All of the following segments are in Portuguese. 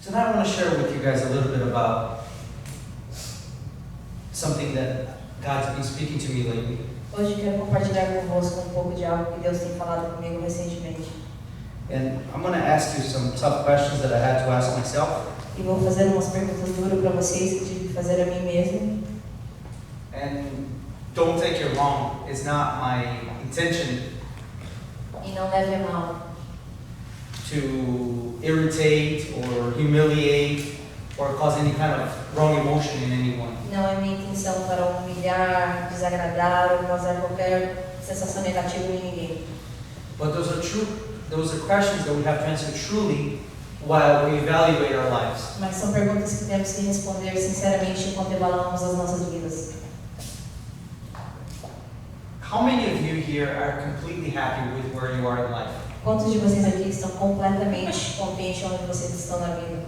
Tonight I want to share with you guys a little bit about something that God's been speaking to me lately. Hoje eu quero compartilhar convosco um pouco de algo que Deus tem falado comigo recentemente. And I'm going to ask you some tough questions that I had to ask myself. E vou fazer umas perguntas duras para vocês que tive que fazer a mim mesmo. And don't take it wrong, it's not my intention E não leve a mal to irritate or humiliate or cause any kind of wrong emotion in anyone. Não é minha intenção para humilhar, desagradar ou causar qualquer sensação negativa em ninguém. But those are questions that we have to answer truly while we evaluate our lives. Mas são perguntas que temos que responder sinceramente enquanto evaluamos as nossas vidas. How many of you here are completely happy with where you are in life? Quantos de vocês aqui estão completamente contentes onde vocês estão na vida?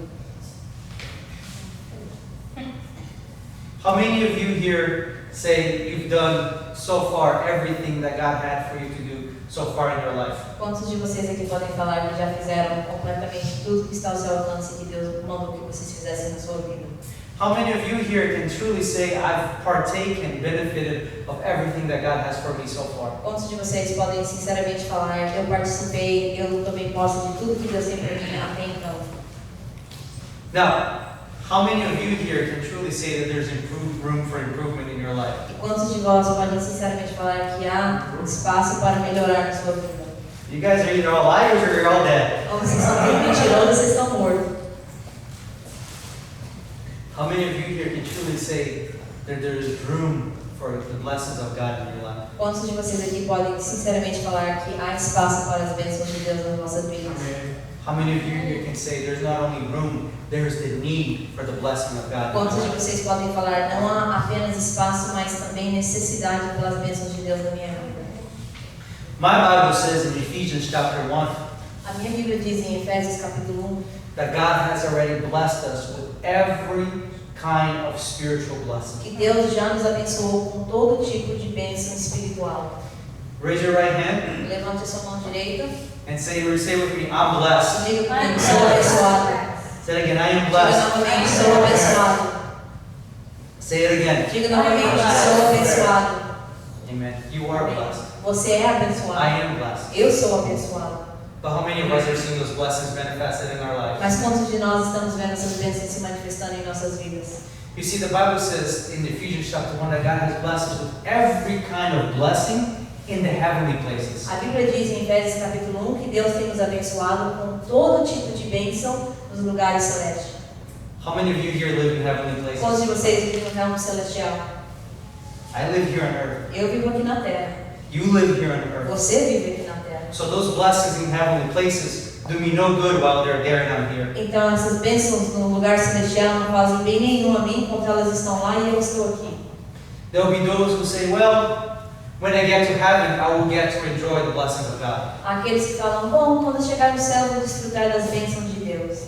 How many of you here say you've done so far everything that God had for you to do so far in your life? Quantos de vocês aqui podem falar que já fizeram completamente tudo que está ao seu alcance e que Deus mandou que vocês fizessem na sua vida? How many of you here can truly say I've partaken, benefited of everything that God has for me so far? Quantos de vocês podem sinceramente falar eu participei, eu tomei posse de tudo que Deus tem para mim até então? Now, how many of you here can truly say that there's room for improvement in your life? E quantos de vós podem sinceramente falar que há espaço para melhorar na sua vida? You guys are either all liars or you're all dead. Ou vocês são bem mentirosos, vocês estão mortos. How many of you here can truly say that there's room for the blessings of God in your life? Quantos de vocês aqui podem sinceramente falar que há espaço para as bênçãos de Deus nas nossas vidas? How many of you here can say there's not only room, there's the need for the blessing of God? Quantos de vocês podem falar não há apenas espaço, mas também necessidade pelas bênçãos de Deus na minha vida? My Bible says in Ephesians chapter 1 A minha Bíblia diz em Efésios capítulo 1 that God has already blessed us with every kind of spiritual blessing. que Deus já nos abençoou com todo tipo de bênção espiritual. Raise your right hand Levante a sua mão direita and say with me, I'm blessed. e diga comigo, sou abençoado. Say it again, I am Diga blessed. novamente, sou abençoado. Say it again. Diga novamente, sou abençoado. Amen. You are blessed. Você é abençoado. I am blessed. Eu sou abençoado. But how many of us are seeing those blessings manifested in our lives? Mas quantos de nós estamos vendo essas bênçãos se manifestando em nossas vidas? You see, the Bible says in Ephesians chapter 1 that God has blessed us with every kind of blessing in the heavenly places. A Bíblia diz em Efésios capítulo 1 que Deus tem nos abençoado com todo tipo de bênção nos lugares celestes. How many of you here live in heavenly Quantos places? de vocês vivem no reino celestial? I live here on earth. Eu vivo aqui na terra. You live here on earth. Você vive aqui na terra. So those blessings in heavenly places do me no good while they're there and I'm here. Então essas bênçãos no lugar celestial não fazem bem nenhum a mim enquanto elas estão lá e eu estou aqui. There will be those who say, well, when I get to heaven, I will get to enjoy the blessings of God. Aqueles que falam, bom, quando eu chegar no céu eu vou desfrutar das bênçãos de Deus.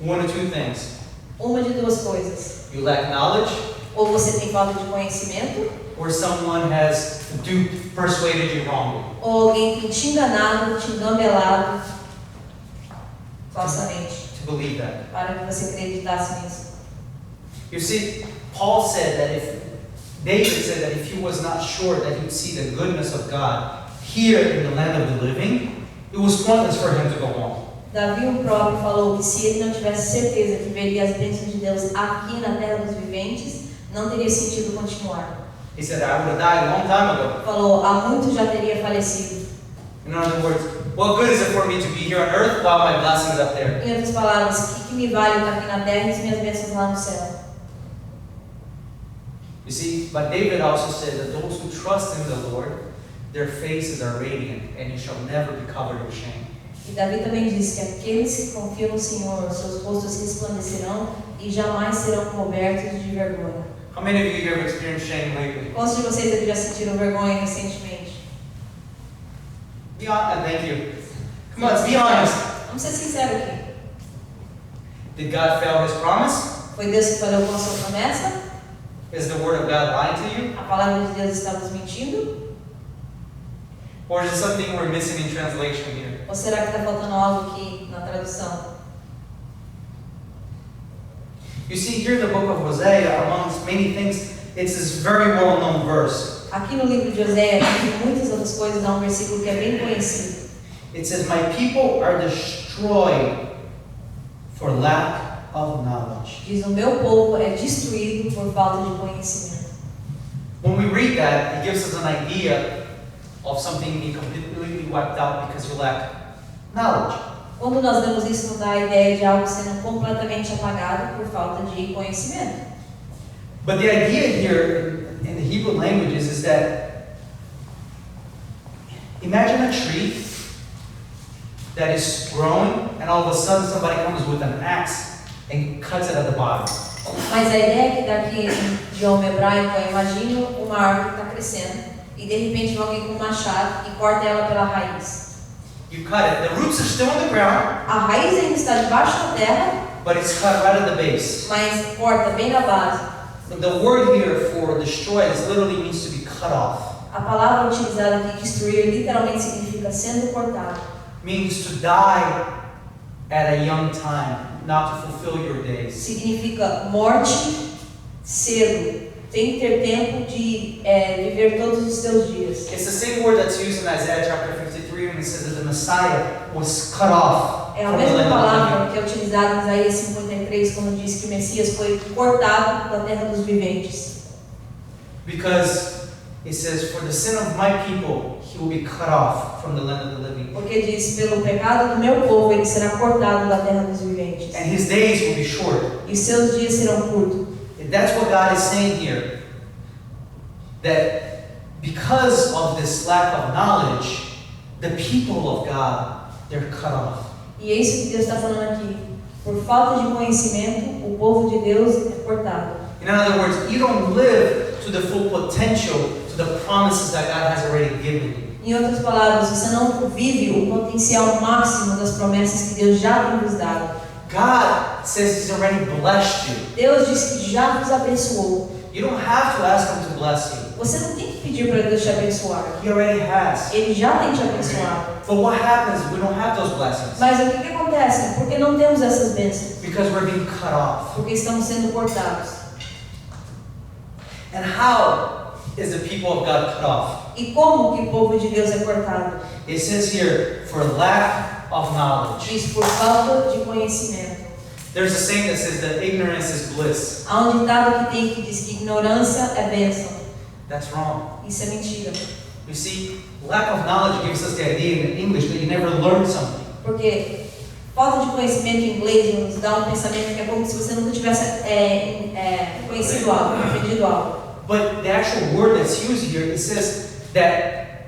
One of two things. Uma de duas coisas. You lack knowledge, Ou você tem falta de conhecimento, or someone has duped, persuaded you wrongly. ou alguém tem te enganado, te engambelado falsamente, To believe that. para que você acreditasse nisso. You see, Paul said that David said that if he was not sure that he would see the goodness of God here in the land of the living, it was pointless for him to go on. Davi, o próprio, falou que se ele não tivesse certeza que veria as bênçãos de Deus aqui na terra dos viventes, não teria sentido continuar. He said, I would have died a long time ago. Falou, há muito já teria falecido. In other words, what good is it for me to be here on earth while my blessing is up there? Em outras palavras, o que me vale estar aqui na terra e as minhas bênçãos lá no céu? You see, but David also said that those who trust in the Lord, their faces are radiant, and you shall never be covered with shame. E Davi também disse que aqueles que confiam no Senhor, seus rostos resplandecerão e jamais serão cobertos de vergonha. How many of you here have experienced shame lately? Quantos de vocês aqui já sentiram vergonha recentemente? Be honest. Thank you. Come on, let's be honest. Vamos ser sinceros aqui. Did God fail His promise? Foi Deus que falhou com a sua promessa? Is the Word of God lying to you? A palavra de Deus está nos mentindo? Or is it something we're missing in translation here? Ou será que está faltando algo aqui na tradução? You see, here in the book of Hosea, amongst many things, it's this very well-known verse. Aqui no livro de Oséias, entre muitas outras coisas, há um versículo que é bem conhecido. It says, "My people are destroyed for lack of knowledge." Diz, o meu povo é destruído por falta de conhecimento. When we read that, it gives us an idea of something being completely wiped out because you lack knowledge. Quando nós lemos isso, nos dá a ideia de algo sendo completamente apagado por falta de conhecimento. But the idea here in the Hebrew languages is that imagine a tree that is growing and all of a sudden somebody comes with an axe and cuts it at the bottom. Mas a ideia que daqui no idioma hebraico é: imagina uma árvore que está crescendo e de repente vem alguém com um machado e corta ela pela raiz. You cut it. The roots are still on the ground, A raiz ainda está debaixo da terra, but it's cut right at the base. mas corta bem na base. The word here for destroy is literally means to be cut off. A palavra utilizada aqui, destruir, literalmente significa sendo cortado. Means to die at a young time, not to fulfill your days. Significa morte cedo, sem ter tempo de viver todos os seus dias. It's the same word that's used in Isaiah chapter 53 when it says that the Messiah was cut off É a from the mesma land of the palavra living. que é utilizada em Isaías 53, quando diz que o Messias foi cortado da terra dos viventes. Because it says, for the sin of my people, he will be cut off from the land of the living. Porque diz, pelo pecado do meu povo, ele será cortado da terra dos viventes. And his days will be short. E seus dias serão curtos. And that's what God is saying here. That because of this lack of knowledge, the people of God, they're cut off. E é isso que Deus está falando aqui. Por falta de conhecimento, o povo de Deus é cortado. In other words, you don't live to the full potential, to the promises that God has already given you. Em outras palavras, você não vive o potencial máximo das promessas que Deus já tem nos dado. God says He's already blessed you. Deus diz que já nos abençoou. You don't have to ask Him to bless you. Você não tem que pedir para Deus te abençoar. He already has. Ele já tem te abençoado. But what happens if we don't have those blessings? Mas o que acontece? Porque não temos essas bênçãos. Because we're being cut off. Porque estamos sendo cortados. And how is the people of God cut off? E como que o povo de Deus é cortado? It says here, for lack of knowledge. Diz por falta de conhecimento. There's a saying that says that ignorance is bliss. Há um ditado que tem que diz que ignorância é bênção. That's wrong. Isso é mentira. You see, lack of knowledge gives us the idea in English that you never learned something. Porque falta de conhecimento em inglês nos dá um pensamento que é como se você nunca tivesse conhecido algo, aprendido algo. But the actual word that's used here, it says that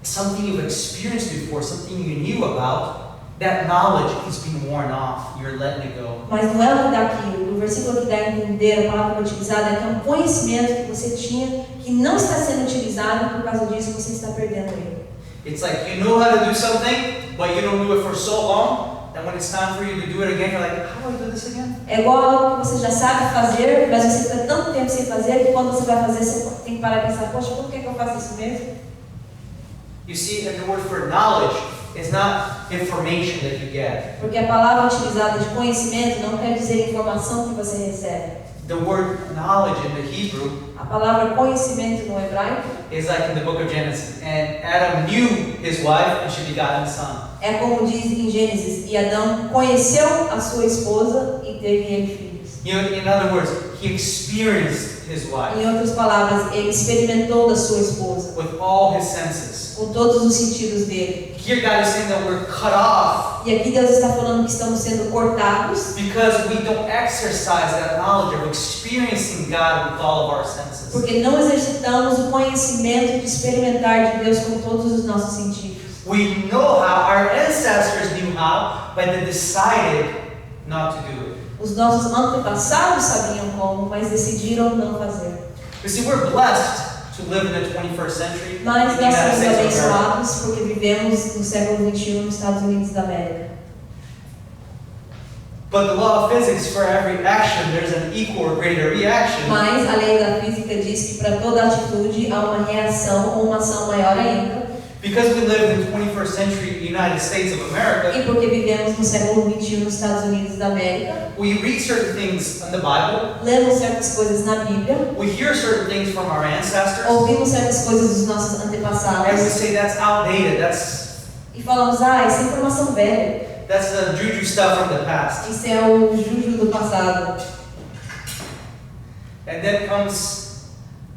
something you've experienced before, something you knew about, that knowledge is being worn off. You're letting it go. Mas não é o que dá aqui. O versículo que dá a entender, a palavra utilizada, é que é um conhecimento que você tinha que não está sendo utilizado e por causa disso você está perdendo ele. It's like you know how to do something, but you don't do it for so long, that when it's time for you to do it again, you're like, how do I do this again? É igual algo que você já sabe fazer, mas você está tanto tempo sem fazer que quando você vai fazer, você tem que parar e pensar, poxa, por que eu faço isso mesmo? You see, and the word for knowledge is not information that you get. Porque a palavra utilizada de conhecimento não quer dizer informação que você recebe. The word knowledge in the Hebrew A palavra conhecimento no hebraico is like in the book of Genesis. And Adam knew his wife and she begot a son. é como diz em Gênesis, e Adão conheceu a sua esposa e teve ele filhos. You know, in other words, he experienced his wife Em outras palavras, ele experimentou da sua esposa, with all his senses. com todos os sentidos dele. Here God is saying that we're cut off E aqui Deus está falando que estamos sendo cortados because we don't exercise that knowledge of experiencing God with all of our senses. porque não exercitamos o conhecimento de experimentar de Deus com todos os nossos sentidos. We know how, our ancestors knew how, but they decided not to do it. Os nossos antepassados sabiam como, mas decidiram não fazer. You see, we're blessed to live in the 21st century in Mas the nós United somos States of America. abençoados porque vivemos no século XXI nos Estados Unidos da América. But the law of physics, for every action, there's an equal or greater reaction. Mas a lei da física diz que para toda atitude há uma reação ou uma ação maior ainda. Because we live in the 21st century United States of America, E porque vivemos no século XXI nos Estados Unidos da América, we read certain things in the Bible, lemos certas coisas na Bíblia, we hear certain things from our ancestors, ouvimos certas coisas dos nossos and we antepassados say that's outdated, e falamos, essa é informação velha, that's the juju stuff from the past. isso é o juju do passado. And then comes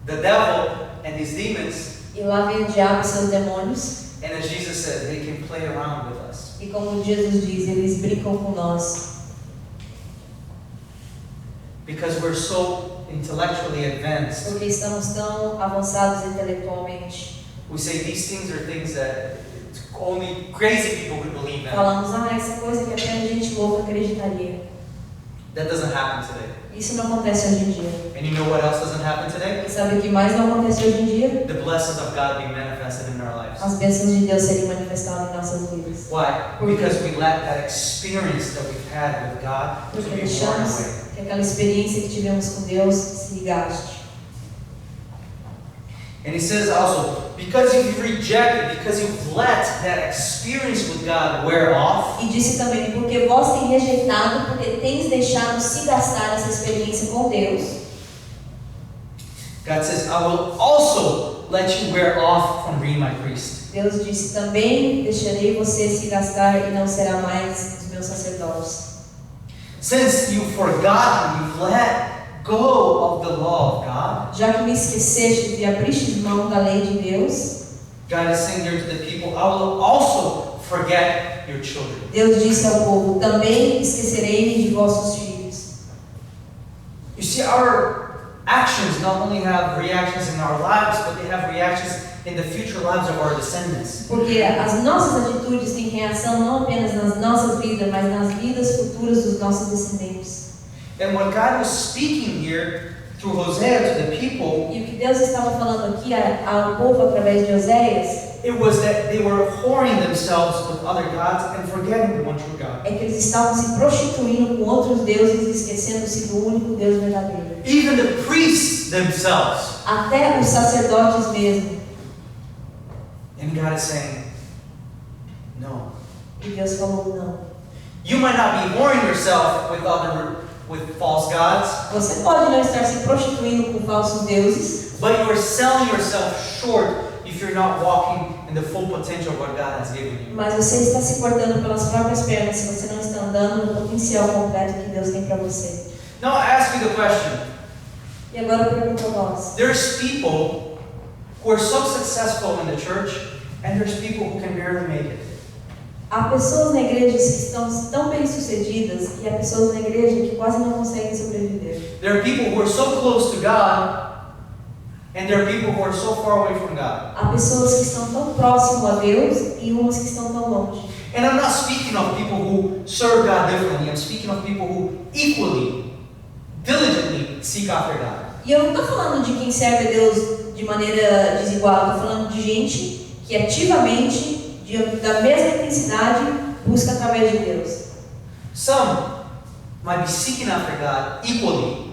the devil and his demons, E lá vem o diabo e seus demônios, and as Jesus said, they can play around with us. e como Jesus diz, eles brincam com nós. Because we're so intellectually advanced. Porque estamos tão avançados intelectualmente. We say these things are things that only crazy people would believe in. Falamos, essa coisa que apenas gente louca acreditaria. That doesn't happen today. Isso não acontece hoje em dia. And you know what else doesn't happen today? E sabe o que mais não acontece hoje em dia? The blessings of God being manifested in our lives. As bênçãos de Deus serem manifestadas em nossas vidas. Why? Because we let that experience that we've had with God to Porque be worn deixamos away. que aquela experiência que tivemos com Deus se gaste. And he says also, because you've rejected, because you've let that experience with God wear off, E disse também, porque vós tem rejeitado, porque tens deixado se gastar essa experiência com Deus. God says, I will also let you wear off from being my priest. Deus disse, também deixarei você se gastar e não será mais os meus sacerdotes. Since you've forgotten, you've let go of the law of God, Já que me esqueceste e abriste mão da lei de Deus, God is saying here to the people, I will also forget your children. Deus disse ao povo, também esquecerei-me de vossos filhos. You see, our actions not only have reactions in our lives, but they have reactions in the future lives of our descendants. Porque as nossas atitudes têm reação não apenas nas nossas vidas, mas nas vidas futuras dos nossos descendentes. And what God was speaking here through Hosea to the people, E o que Deus estava falando aqui ao povo através de Oséias it was that they were whoring themselves with other gods and forgetting the one true God. é que eles estavam se prostituindo com outros deuses e esquecendo-se do único Deus verdadeiro. Even the priests themselves. Até os sacerdotes mesmo. And God is saying, no. E Deus falou, não. You might not be whoring yourself with false gods, Você pode não estar se prostituindo com falsos deuses, but you are selling yourself short if you're not walking in the full potential of what God has given you. mas você está se cortando pelas próprias pernas se você não está andando no potencial completo que Deus tem para você. Now I ask you the question. E agora eu pergunto a vós. There's people who are so successful in the church, and there's people who can barely make it. Há pessoas na igreja que estão tão bem sucedidas e há pessoas na igreja que quase não conseguem sobreviver. There are people who are so close to God, and there are people who are so far away from God. Há pessoas que estão tão próximo a Deus e umas que estão tão longe. And I'm not speaking of people who serve God differently. I'm speaking of people who equally, diligently seek after God. E eu não estou falando de quem serve a Deus de maneira desigual, estou falando de gente que ativamente, da mesma intensidade, busca através de Deus. Some might be seeking after God equally,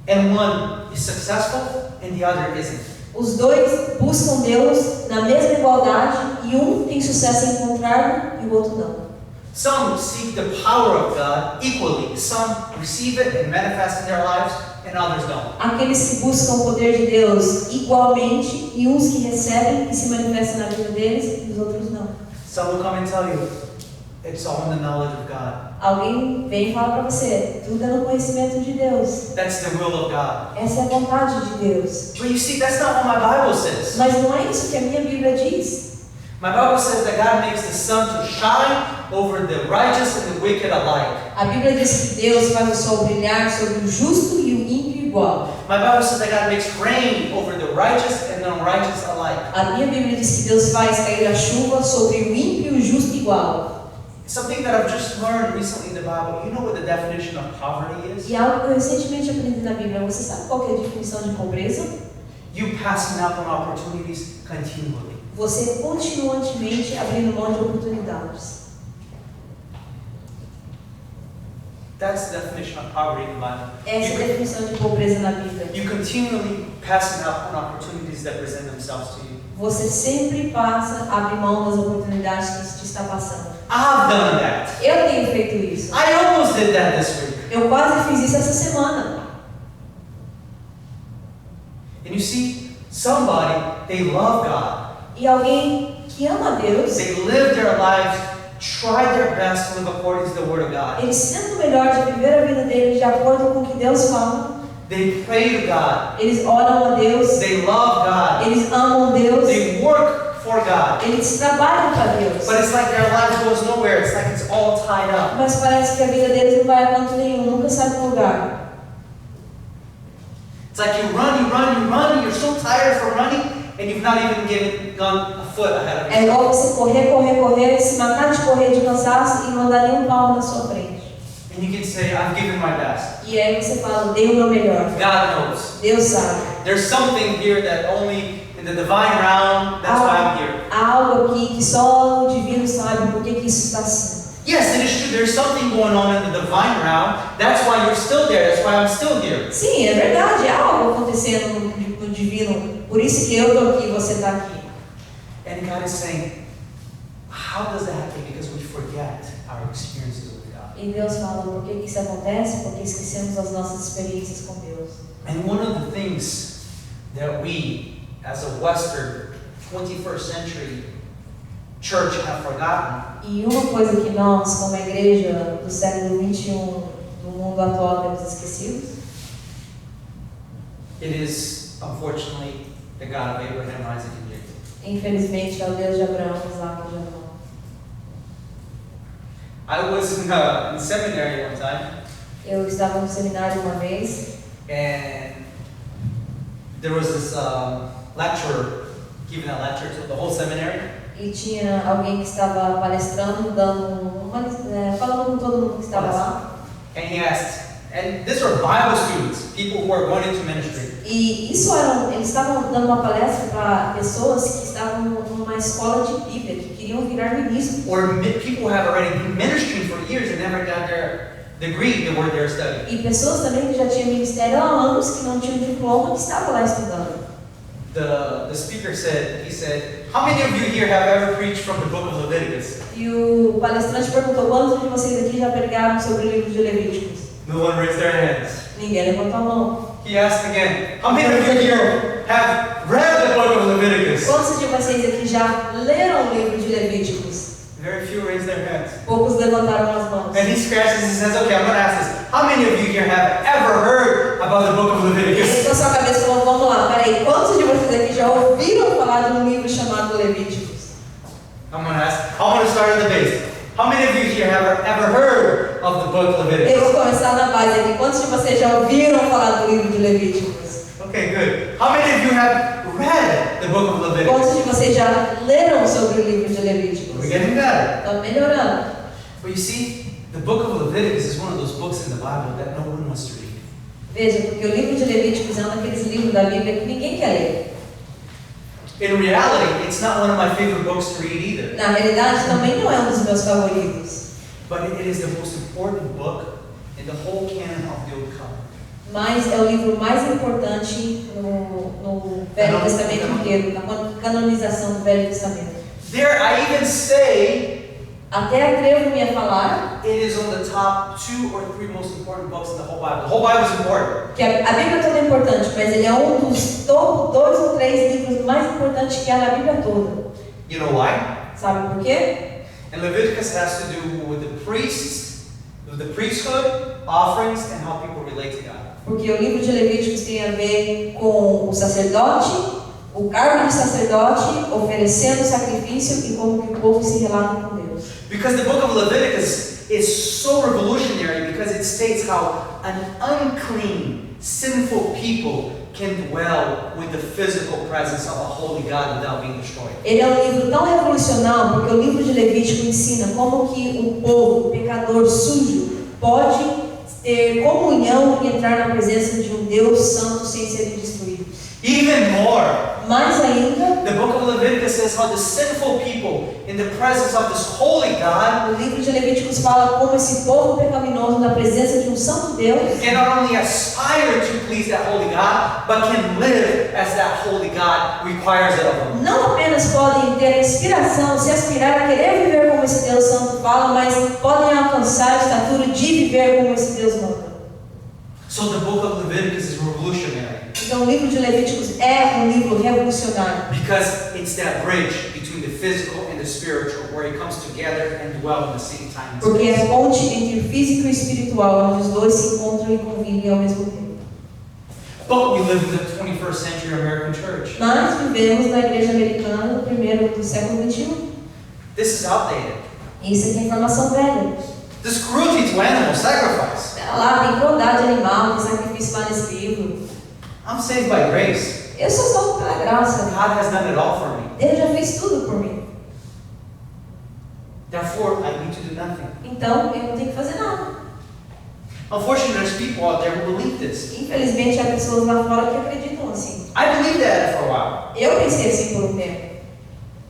and one is successful and the other isn't. Os dois buscam Deus na mesma igualdade e um tem sucesso em encontrá-lo e o outro não. Some seek the power of God equally. Some receive it and manifest in their lives, and others don't. Aqueles que buscam o poder de Deus igualmente e uns que recebem e se manifestam na vida deles e os outros não. Some will come and tell you, it's all in the knowledge of God. Alguém vem e fala para você, tudo é no conhecimento de Deus. That's the will of God. Essa é a vontade de Deus. But you see, that's not what my Bible says. Mas não é isso que a minha Bíblia diz. My Bible says that God makes the sun to shine over the righteous and the wicked alike. A Bíblia diz que Deus faz o sol brilhar sobre o justo e o ímpio igual. My Bible says that God makes rain over the righteous and the unrighteous alike. A minha Bíblia diz que Deus faz cair a chuva sobre o ímpio e o justo igual. Something that I've just learned recently in the Bible. You know what the definition of poverty is? E algo que eu recentemente aprendi na Bíblia, você sabe qual que é a definição de pobreza? You passing up on opportunities continually. Você continuamente abrindo mão de oportunidades. That's the definition of poverty in the Bible. Essa é a definição de pobreza na Bíblia. You continually passing up on opportunities that present themselves to you. Você sempre abre mão das oportunidades que te está passando. I've done that. Eu tenho feito isso. I almost did that this week. Eu quase fiz isso essa semana. And you see, somebody, they love God. E alguém que ama a Deus, They live their lives, try their best to live according to the Word of God. eles tentam o melhor de viver a vida deles de acordo com o que Deus fala. They pray to God. Eles oram a Deus. They love God. Eles amam Deus. They work for God. Eles trabalham para Deus. But it's like their life goes nowhere. It's like it's all tied up. Mas parece que a vida deles não vai a canto nenhum, nunca sai do lugar. It's like you run, you're so tired from running, and you've not even gone a foot ahead of É yourself. igual você correr, se matar de correr de cansaço e não andar nem um palmo na sua frente. And you can say, I've given my best. E aí você fala, dei o meu melhor. God knows. Deus sabe. There's something here that only in the divine realm, that's why I'm here. Há algo aqui que só o divino sabe por que isso está assim. Yes, it is true. There's something going on in the divine realm. That's why you're still there. That's why I'm still here. Sim, é verdade. Há algo acontecendo no divino. Por isso que eu estou aqui e você está aqui. And God is saying, how does that happen? Because we forget our experiences with God. E Deus fala, por que isso acontece? Porque esquecemos as nossas experiências com Deus. And one of the things that we, as a Western 21st century church, have forgotten E uma coisa que nós, como a igreja do século 21, do mundo atual, temos esquecido, it is, unfortunately, the God of Abraham, Isaac, and Jacob. infelizmente, é o Deus de Abraão, Isaac e Jacó. I was in seminary one time, Eu estava no seminário uma vez and there was this lecturer giving a lecture to the whole seminary. e tinha alguém que estava palestrando, falando com todo mundo que estava lá. And he asked, and these were Bible students, people who are going into ministry. E eles estavam dando uma palestra para pessoas que estavam numa escola de Bíblia, que queriam virar ministros. Or people who have already been ministering for years and never got their degree in what they're studying. E pessoas também que já tinham ministério há anos, que não tinham diploma, que estavam lá estudando. The speaker said, he said, how many of you here have ever preached from the book of Leviticus? E o palestrante perguntou, quantos de vocês aqui já pregaram sobre o livro de Levíticos? No one raised their hands. Ninguém levantou a mão. He asked again, how many of you here have read the book of Leviticus? Quantos de vocês aqui já leram o livro de Levíticos? Very few raised their hands. Poucos levantaram as mãos. And he scratches and says, okay, I'm going to ask this. How many of you here have ever heard about the book of Ele Leviticus? com a sua cabeça falou, vamos lá, peraí, quantos de vocês aqui já ouviram falar de um livro chamado Levíticos? I'm going to start at the base. How many of you here have ever heard of the book of Eu Leviticus? vou começar na base aqui. Quantos de vocês já ouviram falar do livro de Levíticos? Okay, good. How many of you have read the book of Leviticus? Quantos de vocês já leram sobre o livro de Levíticos? We're getting better. Estão melhorando. But you see, the book of Leviticus is one of those books in the Bible that no one wants to read. Veja, porque o livro de Levíticos é um daqueles livros da Bíblia que ninguém quer ler. In reality, it's not one of my favorite books to read either. Na realidade, também não é um dos meus favoritos. But it is the most important book in the whole canon of the Old Covenant. Mas é o livro mais importante no Velho Testamento inteiro, na canonização do Velho Testamento. There, I even say Até atrevo-me a falar it is on the top 2 or 3 most important books in the whole Bible. The whole Bible is important. que a Bíblia toda é importante, mas ele é um dos topo 2 ou 3 livros mais importantes que há na Bíblia toda. You know why? Sabe por quê? And Leviticus has to do with the priests, with the priesthood, offerings, and how people relate to God. Porque o livro de Levíticos tem a ver com o sacerdote, o cargo de sacerdote, oferecendo sacrifício e como que o povo se relata com Deus. Because the book of Leviticus is so revolutionary because it states how an unclean, sinful people can dwell with the physical presence of a holy God without being destroyed. Ele é um livro tão revolucionário porque o livro de Levítico ensina como que o povo, o pecador sujo, pode ter comunhão e entrar na presença de um Deus santo sem ser destruído. Even more, mais ainda, the book of Leviticus says how the sinful people in the presence of this holy God o livro de Levíticos fala como esse povo pecaminoso na presença de um santo Deus can not only aspire to please that holy God, but can live as that holy God requires it of them. não apenas podem ter a inspiração, se aspirar a querer viver como esse Deus santo fala, mas podem alcançar a estatura de viver como esse Deus manda. So the book of Leviticus is revolutionary Então o livro de Levíticos é um livro revolucionário, because it's that bridge between the physical and the spiritual where it comes together and dwell in the same time and porque é a space. ponte entre o físico e o espiritual, onde os dois se encontram e convivem ao mesmo tempo. But we live in the 21st century American church. Nós vivemos na igreja americana do primeiro do século 21. This is outdated. Isso aqui é informação velha. This cruelty to animal sacrifice. Tá lá, tem crueldade animal, tem sacrifício lá nesse livro. I'm saved by grace. Eu sou salvo pela graça. God has done it all for me. Deus já fez tudo por mim. Therefore, I need to do nothing. Então, eu não tenho que fazer nada. Unfortunately, there's people out there who believe this. Infelizmente, há pessoas lá fora que acreditam assim. I believed that for a while. Eu pensei assim por um tempo.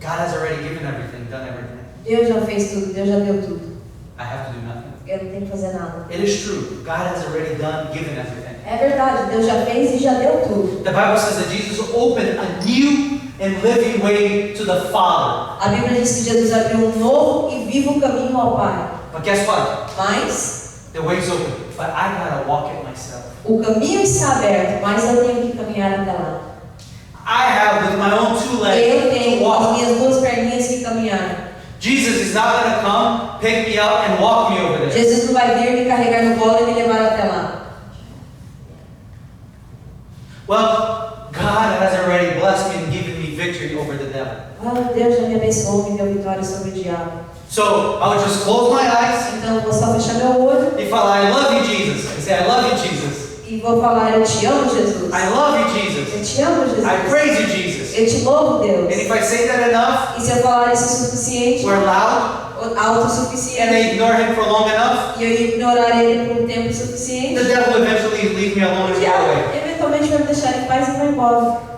God has already given everything, done everything. Deus já fez tudo, Deus já deu tudo. I have to do nothing. Eu não tenho que fazer nada. It is true. God has already done, given everything. É verdade, Deus já fez e já deu tudo. The Bible says that Jesus opened a new and living way to the Father. A Bíblia diz que Jesus abriu um novo e vivo caminho ao Pai. But guess what? Mas The way's open, but I gotta walk it myself. o caminho está aberto, mas eu tenho que caminhar até lá. I have with my own two Eu legs to tenho com as walk. minhas duas perninhas que caminhar. Jesus is not going to come, pick me up, and walk me over there. Jesus não vai vir me carregar no colo e me levar até lá. Well, God has already blessed me and given me victory over the devil. Ah, Deus já me abençoou, me deu vitória sobre o diabo. So I would just close my eyes Então eu vou só fechar meu olho and falar, I love you, Jesus. I say, I love you, Jesus. e vou falar, eu te amo, Jesus. I love you, Jesus. Eu te amo, Jesus. I praise you, Jesus. Eu te louvo, Deus. And if I say that enough, E se eu falar isso o suficiente, we're loud, and I autossuficiente, ignore him for long enough, e eu ignorar ele por um tempo the suficiente, devil eventually leaves me alone o and go diabo away. eventualmente vai me deixar em paz e vai embora.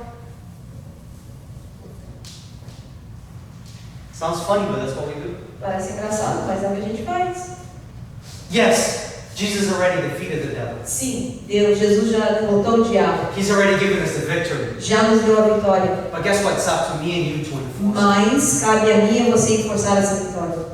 Sounds funny, but that's what we do. Parece engraçado, mas é o que a gente faz. Yes, Jesus already defeated the devil. Sim, Deus, Jesus já derrotou o diabo. He's already given us the victory. Já nos deu a vitória. But guess what? It's up to me and you to enforce. Mas cabe a mim e você enforçar essa vitória.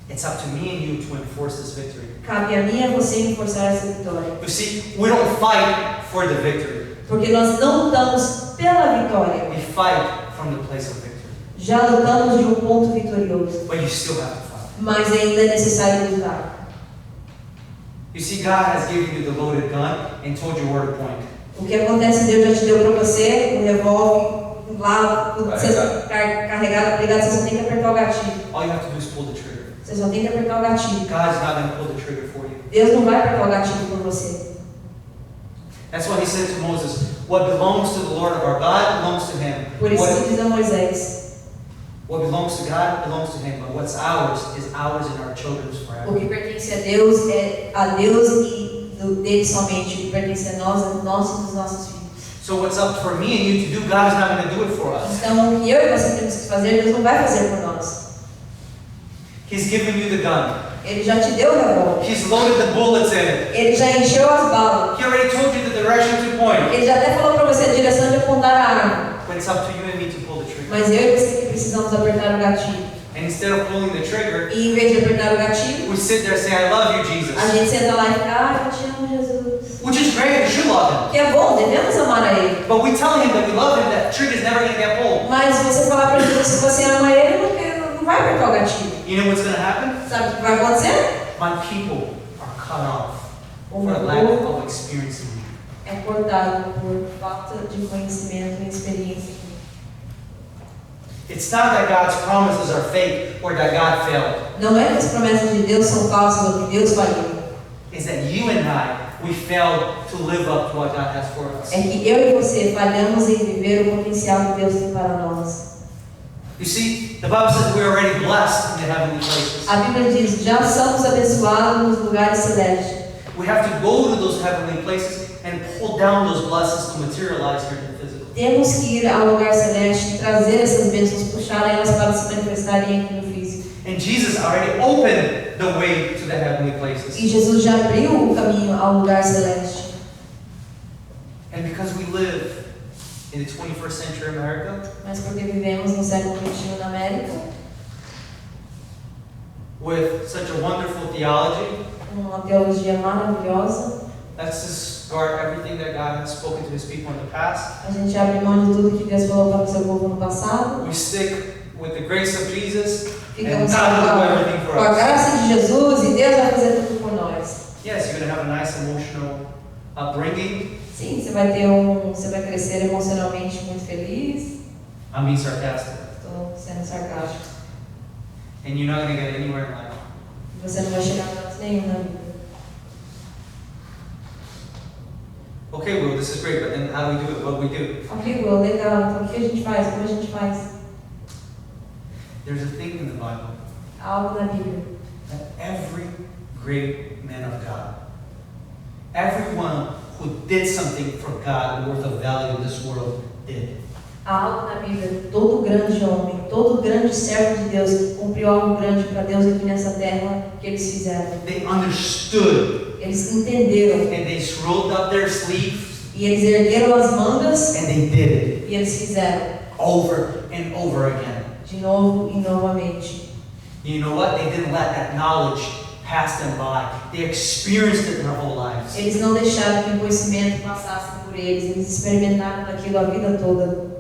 It's up to me and you to enforce this victory. Cabe a mim e a você enforçar essa vitória. You see, we don't fight for the victory. Porque nós não lutamos pela vitória. We fight from the place of victory. Já lutamos de um ponto vitorioso. But you still have to fight. Mas ainda é necessário lutar. You see, God has given you the loaded gun and told you where to point. O que acontece, Deus já te deu para você, um revólver, lá, você carregado, ligado, você só tem que apertar o gatilho. All you have to do is pull the trigger. Você só tem que apertar o gatilho. God's not going to pull the trigger for you. Deus não vai apertar o gatilho por você. That's why he said to Moses, what belongs to the Lord of our God belongs to him. Por isso que diz a Moisés, What belongs to God belongs to him, but what's ours is ours and our children's forever. o que pertence a Deus é a Deus e dele somente. O que pertence a nós e dos nossos filhos. So what's up for me and you to do, God is not going to do it for us. Então, o que eu e você temos que fazer, Deus não vai fazer por nós. He's given you the gun. Ele já te deu o revólver. He's loaded the bullets in it. Ele já encheu as balas. He already told you the direction to point. Ele já até falou para você a direção de apontar a arma. But it's up to you and me to pull the trigger. Mas eu e você que precisamos apertar o gatilho. And instead of pulling the trigger, E em vez de apertar o gatilho, we sit there and say, I love you, Jesus. a gente senta lá e fica, eu te amo, Jesus. Which is great, we should love him. Que é bom, devemos amar a Ele. But we tell him that we love him, that trigger is never going to get pulled. Mas você falar para Jesus que você ama Ele, não vai apertar o gatilho. You know what's going to happen? Sabe o que vai acontecer? My people are cut off O for meu lack povo of experiencing me. é cortado por falta de conhecimento e experiência. It's not that God's promises are fake or that God failed. Não é que as promessas de Deus são falsas ou que Deus falhou. It's that you and I, we failed to live up to what God has for us. É que eu e você falhamos em viver o potencial que Deus tem para nós. You see, the Bible says we're already blessed in the heavenly places. A Bíblia diz, já somos abençoados nos lugares celestes. We have to go to those heavenly places and pull down those blessings to materialize here in the physical. Temos que ir ao lugar celeste e trazer essas bênçãos, puxar elas para se manifestarem aqui no físico. And Jesus already opened the way to the heavenly places. E Jesus já abriu o caminho ao lugar celeste. And because we live in the 21st century America, Mas porque vivemos no século XXI na América, with such a wonderful theology, uma teologia maravilhosa, let's discard everything that God has spoken to His people in the past. a gente abre mão de tudo que Deus falou para o seu povo no passado. We stick with the grace of Jesus and Ficamos God will do everything for com a us. graça de Jesus e Deus vai fazer tudo por nós. Yes, you're going to have a nice emotional upbringing. Sim, você vai crescer emocionalmente muito feliz. I'm being sarcastic. Estou sendo sarcástico. And you're not going to get anywhere in life. Você não vai chegar a canto nenhum na vida. Okay, Will, this is great, but then how do we do it? What do we do? Ok, Will, legal. Então o que a gente faz? Como a gente faz? There's a thing in the Bible Há algo na Bíblia. that every great man of God, everyone who did something for God worth of value in this world did. Há algo na Bíblia, todo grande homem, todo grande servo de Deus que cumpriu algo grande para Deus aqui nessa terra que eles fizeram. They understood Eles entenderam and they rolled up their sleeves e eles ergueram as mangas and they did it e eles fizeram over and over again. de novo e novamente. You know what? They didn't let that knowledge pass them by. They experienced it their whole lives. Eles não deixaram que o conhecimento passasse por eles experimentaram aquilo a vida toda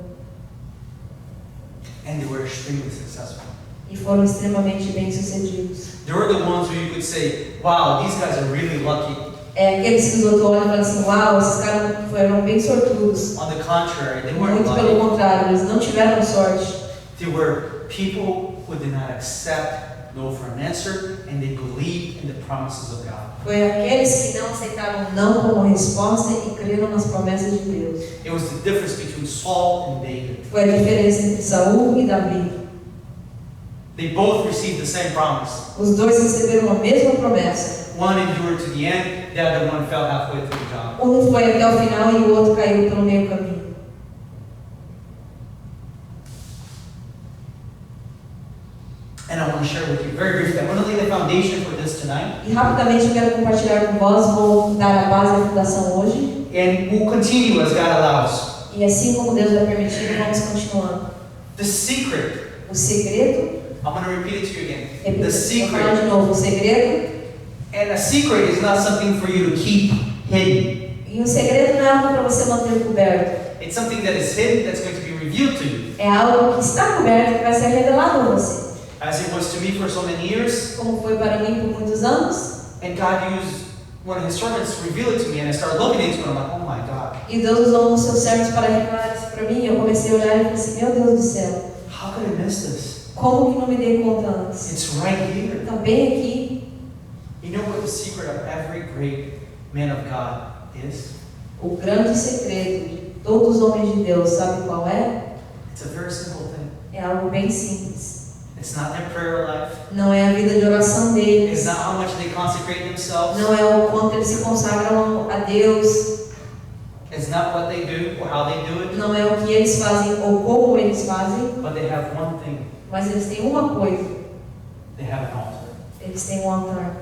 And they were extremely successful. e foram extremamente bem-sucedidos. They were the ones who you could say, wow, these guys are really lucky. É aqueles que os outros olham e falam assim, uau, esses caras foram bem sortudos. On the contrary, they weren't Muito pelo lucky. contrário, eles não tiveram sorte. They were people who did not accept no for an answer, and they believed in the promises of God. Foi aqueles que não aceitaram não como resposta e creram nas promessas de Deus. It was the difference between Saul and David. Foi a diferença entre Saul e Davi. They both received the same promise. Os dois receberam a mesma promessa. One endured to the end, the other one fell halfway through the job. Um foi até o final e o outro caiu pelo meio caminho. And I want to share with you very briefly. I want to lay the foundation for this tonight. E rapidamente eu quero compartilhar com vós, vou dar a base e a fundação hoje. And we'll continue as God allows. E assim como Deus vai permitir, vamos continuando. The secret, O segredo, I'm going to repeat it to you again. The vou falar secret, de novo, o segredo, and a secret is not something for you to keep hidden. e o segredo não é algo para você manter coberto. It's something that is hidden that's going to be revealed to you. É algo que está coberto que vai ser revelado a você. As it was to me for so many years, Como foi para mim por muitos anos. and God used one of His servants to reveal it to me, and I started looking into it, and I'm like, oh my God, E Deus usou um dos seus servos para revelar isso para mim. Eu comecei a olhar e falei assim, meu Deus do céu, how could I miss this? como que não me dei conta antes? It's right here. Está bem aqui. You know what the secret of every great man of God is? O grande segredo de todos os homens de Deus, sabe qual é? It's a very simple thing. É algo bem simples. It's not their prayer life. Não é a vida de oração deles. It's not how much they consecrate themselves. Não é o quanto eles se consagram a Deus. It's not what they do or how they do it. Não é o que eles fazem ou como eles fazem. But they have one thing. Mas eles têm uma coisa. They have an altar. Eles têm um altar.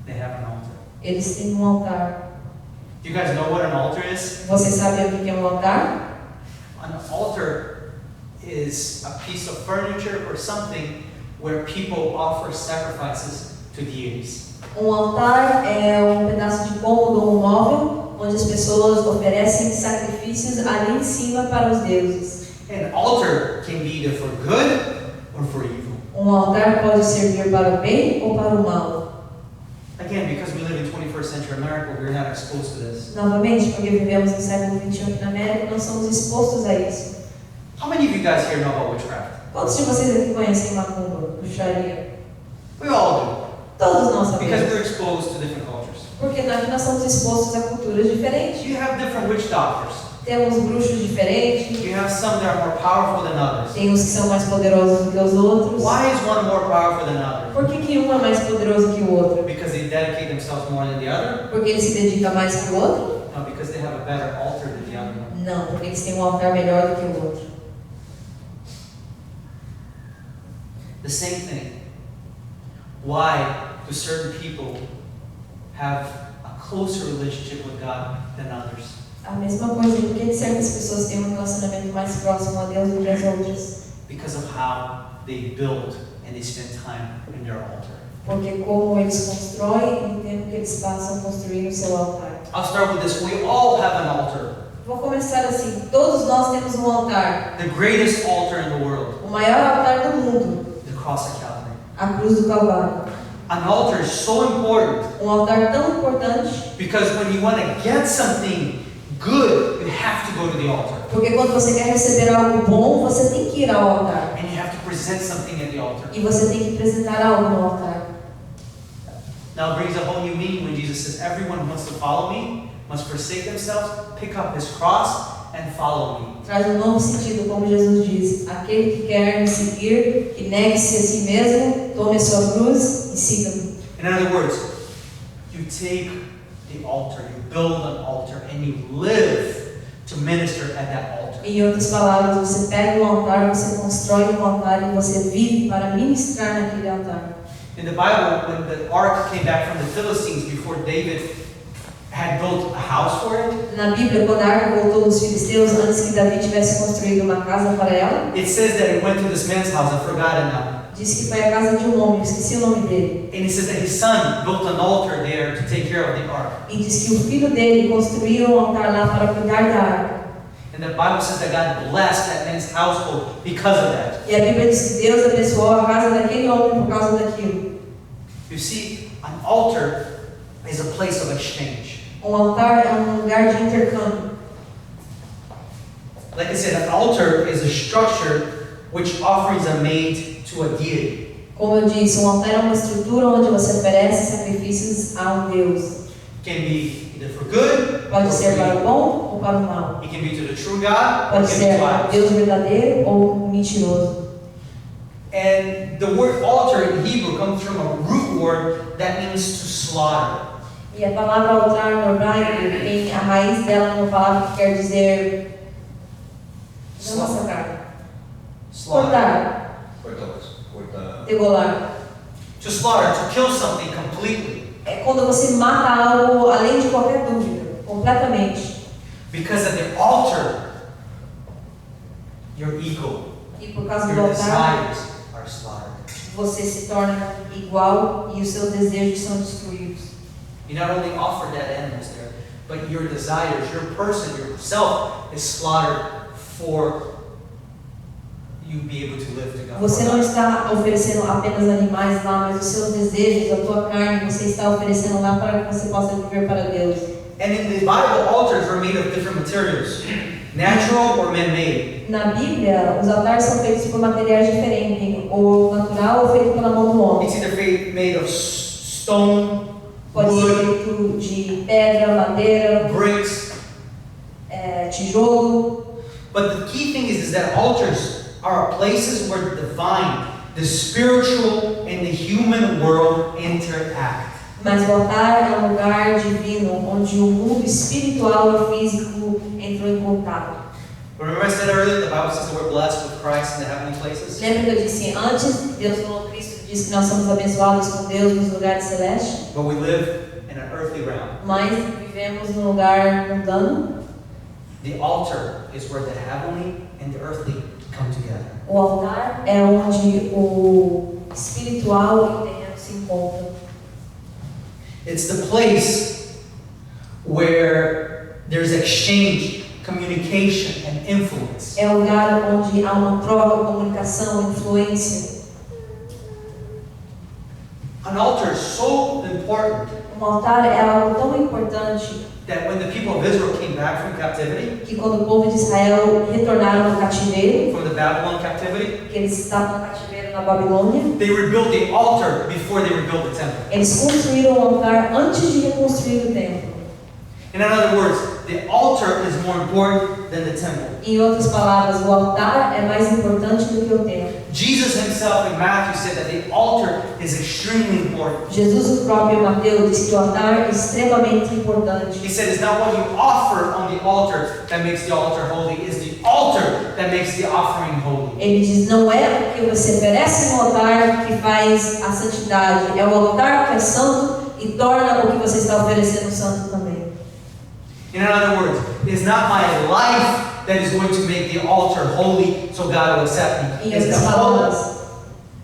They have an altar. Eles têm um altar. Do you guys know what an altar is? Você sabe o que é um altar? An altar is a piece of furniture or something where people offer sacrifices to deities. Um altar é um pedaço de cômodo ou um móvel onde as pessoas oferecem sacrifícios ali em cima para os deuses. An altar can be either for good or for evil. Um altar pode servir para o bem ou para o mal. Again, because we live in 21st century America, we're not exposed to this. Novamente, porque vivemos no século XXI aqui na América, nós somos expostos a isso. How many of you guys here know about witchcraft? Quantos de vocês aqui conhecem macumba, bruxaria? We all do. Todos nós Because sabemos. we're exposed to different cultures. Porque aqui nós somos expostos a culturas diferentes. You have different witch doctors. Temos bruxos diferentes. You have some that are more powerful than others. Tem uns que são mais poderosos do que os outros. Why is one more powerful than another? Por que um é mais poderoso que o outro? Because they dedicate themselves more than the other? Porque ele se dedica mais que o outro? No, because they have a better altar than the other one. Não, porque eles têm um altar melhor do que o outro. The same thing. Why do certain people have a closer relationship with God than others? A mesma coisa, por que certas pessoas têm um relacionamento mais próximo a Deus do que as outras? Because of how they build and they spend time in their altar. Porque como eles constroem e o tempo que eles passam construindo o seu altar. I'll start with this. We all have an altar. Vou começar assim, todos nós temos um altar. The greatest altar in the world. O maior altar do mundo. The cross of Calvary. A cruz do Calvário. An altar is so important. Um altar tão importante. Because when you want to get something good, you have to go to the altar. Porque quando você quer receber algo bom, você tem que ir ao altar. And you have to present something at the altar. E você tem que apresentar algo no altar. Now it brings a whole new meaning when Jesus says, everyone who wants to follow me must forsake themselves, pick up his cross, and follow me. Traz um novo sentido, como Jesus diz. Aquele que quer me seguir, que negue-se a si mesmo, tome a sua cruz e siga-me. In other words, you take the altar, you build an altar, and you live to minister at that altar. Em outras palavras, você pega um altar, você constrói um altar e você vive para ministrar naquele altar. In the Bible, when the ark came back from the Philistines before David had built a house for it, Na Bíblia, quando a arca voltou dos filisteus, antes que Davi tivesse construído uma casa para ela, it says that it went to this man's house. I've forgotten now. disse que foi a casa de um homem, esqueci o nome dele. And it says that his son built an altar there to take care of the ark. E diz que o filho dele construiu um altar lá para cuidar da arca. And the Bible says that God blessed that man's household because of that. E a Bíblia diz que Deus abençoou a casa daquele homem por causa daquilo. You see, an altar is a place of exchange. Um altar é um lugar de intercâmbio. Like I said, an altar is a structure which offerings are made to a deity. Como eu disse, um altar é uma estrutura onde você oferece sacrifícios a um Deus. It can be either for good or Pode for ser para o evil. bom ou para o mal. It can be to the true God or Pode it can ser be para to Deus idols. verdadeiro ou mentiroso. And the word altar in Hebrew comes from a root word that means to slaughter. E a palavra altar no hebraico tem a raiz dela numa palavra que quer dizer não massacrar, cortar, degolar. To slaughter, to kill something completely. É quando você mata algo além de qualquer dúvida, completamente. Because at the altar, your ego, E por causa do your altar, desires are slaughtered. você se torna igual e os seus desejos são destruídos. You not only offer dead animals there, but your desires, your person, yourself is slaughtered for you be able to live to God. Você não está oferecendo apenas animais lá, mas os seus desejos, a tua carne, você está oferecendo lá para que você possa viver para Deus. And in the Bible, altars were made of different materials, natural or man-made. Na Bíblia, os altares são feitos por materiais diferentes, ou natural ou feito pela mão do homem. It's either made of stone, Pode ser wood, feito de pedra, madeira, bricks. tijolo. But the key thing is that altars are places where the divine, the spiritual, and the human world interact. Mas o altar é um lugar divino, onde o mundo espiritual e físico entram em contato. Remember I said earlier, the Bible says that we're blessed with Christ in the heavenly places? Lembra que eu disse antes, Deus falou, Cristo disse que nós somos abençoados com Deus nos lugares celestes? But we live in an earthly realm. Mas vivemos num lugar mundano. The altar is where the heavenly and the earthly come together. O altar é onde o espiritual e o terreno se encontram. It's the place where there's exchange, communication, and influence. É o lugar onde há uma troca, comunicação, influência. An altar is so important Um altar é algo tão importante that when the people of Israel came back from captivity, que quando o povo de Israel retornaram do cativeiro, from the Babylon captivity, que eles estavam no cativeiro na Babilônia, they rebuilt the altar before they rebuilt the temple. eles construíram o altar antes de reconstruir o templo. In other words, the altar is more important than the temple. Em outras palavras, o altar é mais importante do que o templo. Jesus himself in Matthew said that the altar is extremely important. Jesus, o próprio Mateus, disse que o altar é extremamente importante. He said it's not what you offer on the altar that makes the altar holy, it's the altar that makes the offering holy. Ele diz, não é o que você oferece no altar que faz a santidade, é o altar que é santo e torna o que você está oferecendo santo também. In other words, it's not my life that is going to make the altar holy so God will accept me. Em outras palavras,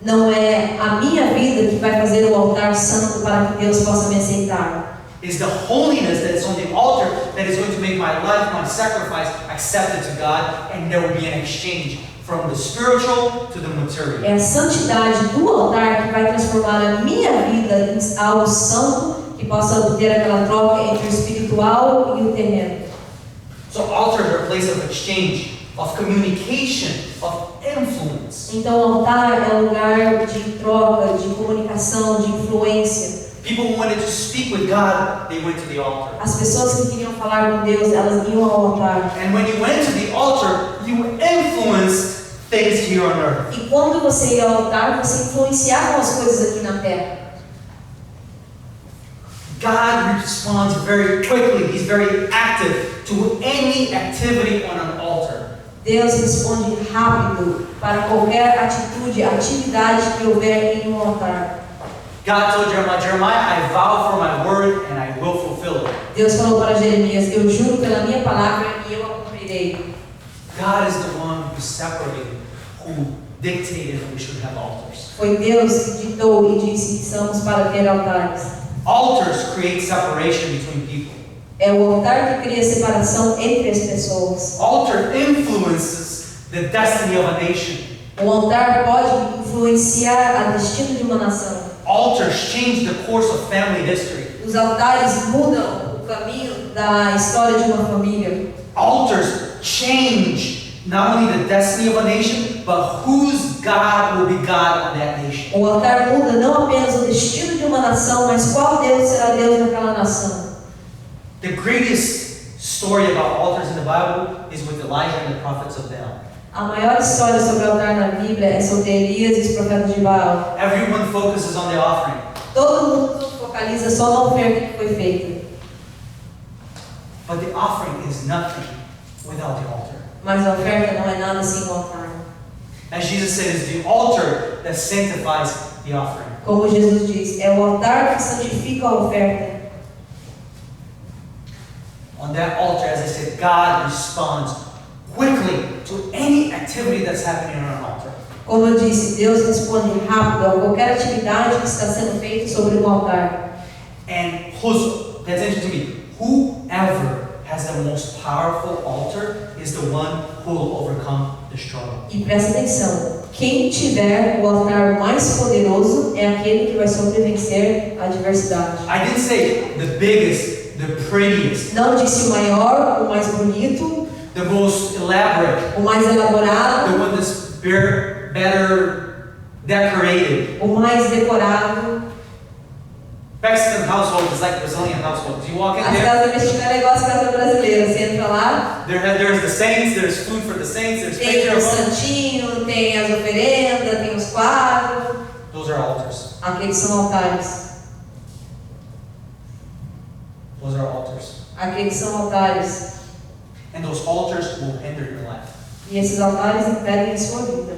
não é a minha vida que vai fazer o altar santo para que Deus possa me aceitar. It's the holiness that is on the altar that is going to make my life, my sacrifice accepted to God, and there will be an exchange from the spiritual to the material. É a santidade do altar que vai transformar a minha vida em algo santo, que possa obter aquela troca entre o espiritual e o terreno. So altars are a place of exchange, of communication, of influence. Então o altar é um lugar de troca, de comunicação, de influência. People who wanted to speak with God, they went to the altar. As pessoas que queriam falar com Deus, elas iam ao altar. And when you went to the altar, you influenced things here on earth. E quando você ia ao altar, você influenciava as coisas aqui na terra. God responds very quickly. He's very active to any activity on an altar. Deus responde rápido para qualquer atitude, atividade que houver em um altar. God told Jeremiah, I vow for my word and I will fulfill it. Deus falou para Jeremias, eu juro pela minha palavra e eu a cumprirei. God is the one who separated, who dictated that we should have altars. Foi Deus que ditou e disse que somos para ter altares. Altars create separation between people. É o altar que cria separação entre as pessoas. Altar influences the destiny of a nation. O altar pode influenciar o destino de uma nação. Altars change the course of family history. Os altares mudam o caminho da história de uma família. Altars change not only the destiny of a nation, but whose God will be God on that nation. O altar muda não apenas o destino de uma nação, mas qual Deus será Deus naquela nação. The greatest story about altars in the Bible is with Elijah and the prophets of Baal. A maior história sobre o altar na Bíblia é sobre Elias e os profetas de Baal. Everyone focuses on the offering. Todo mundo focaliza só na oferta que foi feita. But the offering is nothing without the altar. Mas a oferta não é nada sem o altar. As Jesus said, it's the altar that sanctifies the offering. Como Jesus diz, é o altar que santifica a oferta. On that altar, as I said, God responds quickly to any activity that's happening on an altar. Como eu disse, Deus responde rápido a qualquer atividade que está sendo feita sobre um altar. And pay attention to me, whoever has the most powerful altar is the one who will overcome the struggle. E presta atenção, quem tiver o altar mais poderoso é aquele que vai sobrevencer a adversidade. I didn't say the biggest, the prettiest, Não disse o maior, o mais bonito, the most elaborate, o mais the elaborado, one that's better decorated. o mais decorado. Mexican household is like Brazilian households. You walk in As there, casas mexicanas é igual as casas brasileiras. Você entra lá, there's the saints, there's food for the saints, there's tem picture o of them. santinho, tem as oferendas, tem os quadros. Those are altars. Aqueles são altares. Those are altars. Aqueles são altares. And those altars will hinder your life. E esses altares impedem a sua vida.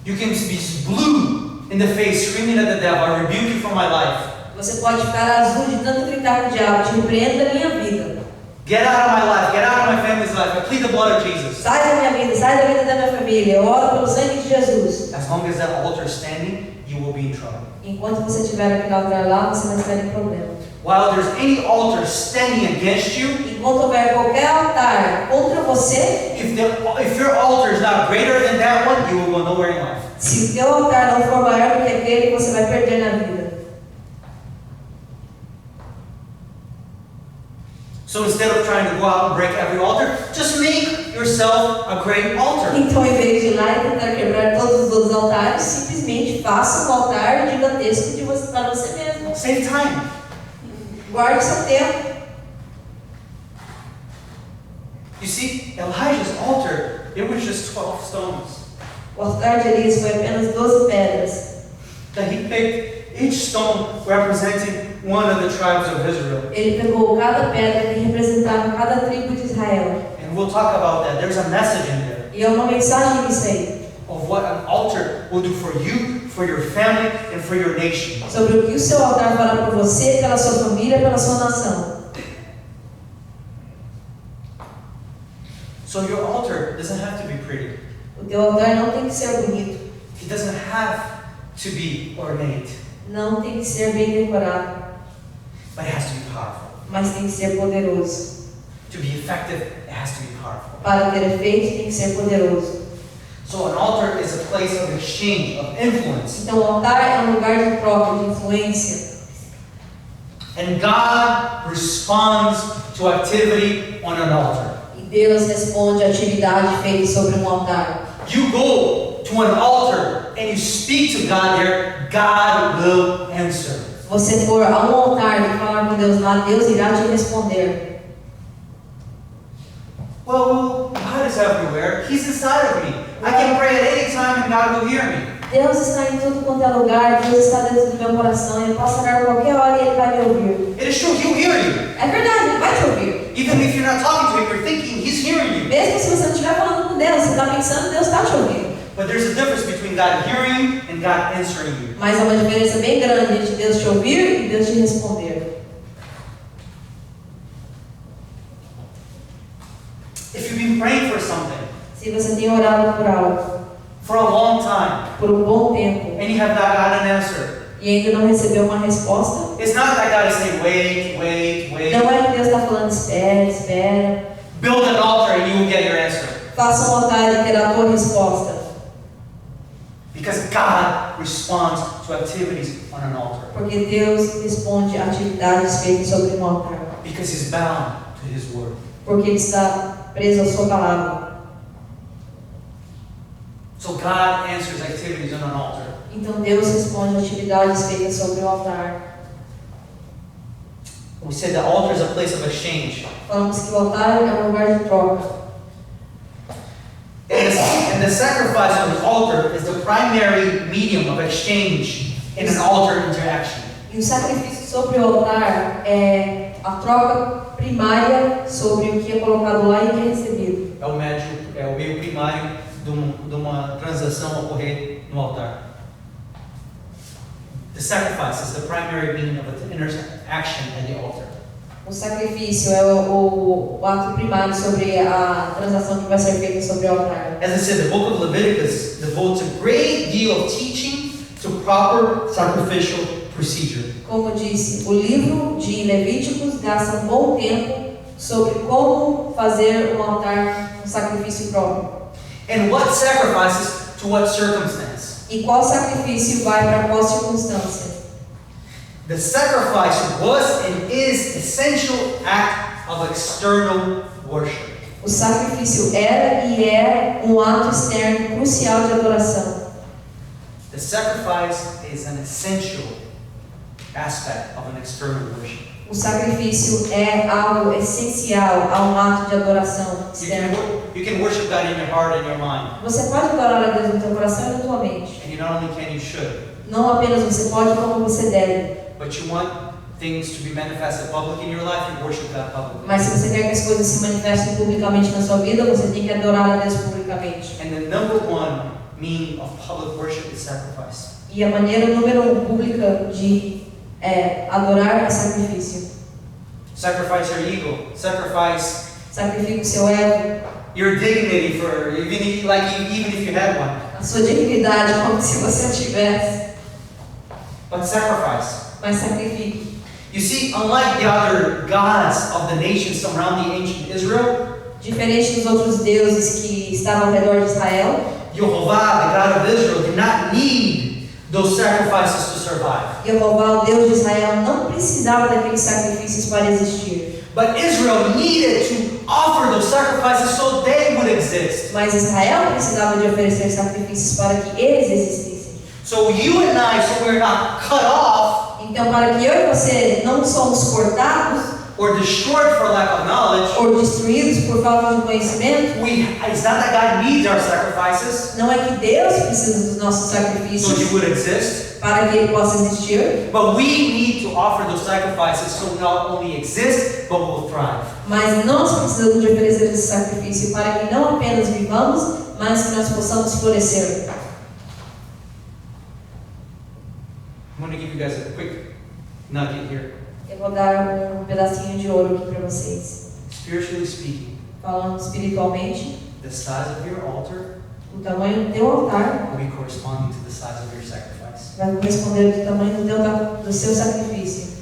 You can be blue in the face, screaming at the devil, I rebuke you from my life. Você pode ficar azul de tanto gritar com o diabo, te repreenda da minha vida. Get out of my life, get out of my family's life. I plead the blood of Jesus. Sai da minha vida, sai da vida da minha família. Eu oro pelo sangue de Jesus. As long as that altar is standing, you will be in trouble. Enquanto você tiver aquele altar lá, você vai estar em problema. While there's any altar standing against you, Enquanto houver qualquer altar contra você, if your altar is not greater than that one, you will go nowhere in life. se o teu altar não for maior do que aquele, você vai perder na vida. So instead of trying to go out and break every altar, just make yourself a great altar. Então, em vez de ir lá e tentar quebrar todos os outros altares, simplesmente faça um altar gigantesco de você para você mesmo. Save time. Guarde seu tempo. You see, Elijah's altar, it was just 12 stones. O altar de Elias foi apenas 12 pedras. That he picked each stone representing one of the tribes of Israel. Ele pegou cada pedra que representava cada tribo de Israel. And we'll talk about that. There's a message in there E é uma mensagem nisso aí, of what an altar will do for you, for your family, and for your nation. sobre o que o seu altar fará por você, pela sua família, pela sua nação. So your altar doesn't have to be pretty. O teu altar não tem que ser bonito, It doesn't have to be ornate, não tem que ser bem decorado, but it has to be powerful. mas tem que ser poderoso. To be effective, it has to be powerful. Para ter efeito, tem que ser poderoso. So an altar is a place of exchange, of influence. Então, o altar é um lugar de troca, de influência. And God responds to activity on an altar. E Deus responde à atividade feita sobre um altar. You go to an altar and you speak to God there, God will answer. Você for a um altar e falar com Deus lá, Deus irá te responder. Well, God is everywhere. He's inside of me. I can pray at any time and God will hear me. Deus está em tudo quanto é lugar, Deus está dentro do meu coração, Ele pode orar qualquer hora e Ele vai me ouvir. It is true, He'll hear you. É verdade, Ele vai te ouvir. Even if you're not talking to Him, you're thinking He's hearing you. Mesmo se você não estiver falando com Deus, você está pensando, Deus está te ouvindo. But there's a difference between God hearing and God answering you. Mas há uma diferença bem grande entre Deus te ouvir e Deus te responder. If you've been praying for something Se você tem orado por algo for a long time por um bom tempo and you have not gotten an answer, e ainda não recebeu uma resposta, it's not that God is saying, wait. não é que Deus está falando, espera. Build an altar and you will get your answer. Faça um altar e terá a tua resposta. Because God responds to activities on an altar. Porque Deus responde a atividades feitas sobre um altar. Because He's bound to His word. Porque Ele está preso à sua palavra. So God answers activities on an altar. Então Deus responde a atividades feitas sobre o altar. We said the altar is a place of exchange. Falamos que o altar é um lugar de troca. And the sacrifice on the altar is the primary medium of exchange in an altar interaction. E o sacrifício sobre o altar é a troca primária sobre o que é colocado lá e o que é recebido. É o meio primário de uma transação ocorrer no altar. The sacrifice is the primary meaning of the interaction at the altar. O sacrifício é o ato primário sobre a transação que vai ser feita sobre o altar. As I said, the book of Leviticus devotes a great deal of teaching to proper sacrificial procedure. Como disse, o livro de Levíticos gasta um bom tempo sobre como fazer um altar, um sacrifício próprio. And what sacrifices to what circumstance? E qual sacrifício vai para qual circunstância? The sacrifice was and is essential act of external worship. O sacrifício era e é um ato externo crucial de adoração. The sacrifice is an essential aspect of an external worship. O sacrifício é algo essencial a um ato de adoração externo. You can worship God in your heart and your mind. Você pode adorar a Deus no teu coração e na tua mente. And you not only can, you should. Não apenas você pode, como você deve. But you want things to be manifested publicly in your life, you worship God publicly. Mas se você quer que as coisas se manifestem publicamente na sua vida, você tem que adorar a Deus publicamente. And the number one meaning of public worship is sacrifice. E a maneira número 1 pública de adorar é sacrifício. Sacrifice your ego. Sacrifique o seu ego, Your dignity for even if you had one. a sua dignidade, como se você tivesse. But sacrifice. Mas sacrifique. You see, unlike the other gods of the nations surrounding ancient Israel, Diferente dos outros deuses que estavam ao redor de Israel, Jehovah, the God of Israel, did not need those sacrifices to survive. Jeová, o Deus de Israel, não precisava daqueles sacrifícios para existir. But Israel needed to offer those sacrifices so they would exist. Mas Israel precisava de oferecer sacrifícios para que eles existissem. So you and I, so we're not cut off Então, para que eu e você não somos cortados or destroyed for lack of knowledge, ou destruídos por falta de conhecimento, it's not that God needs our sacrifices não é que Deus precisa dos nossos so He sacrifícios would exist, para que Ele possa existir, but we need to offer those sacrifices so we not only exist, but will thrive. mas nós precisamos de oferecer esse sacrifício para que não apenas vivamos, mas que nós possamos florescer. I'm going to give you guys a quick nugget here. Eu vou dar um pedacinho de ouro aqui para vocês. Spiritually speaking, Falando espiritualmente, the size of your altar o tamanho do teu altar will be corresponding to the size of your sacrifice. vai corresponder ao tamanho do seu sacrifício.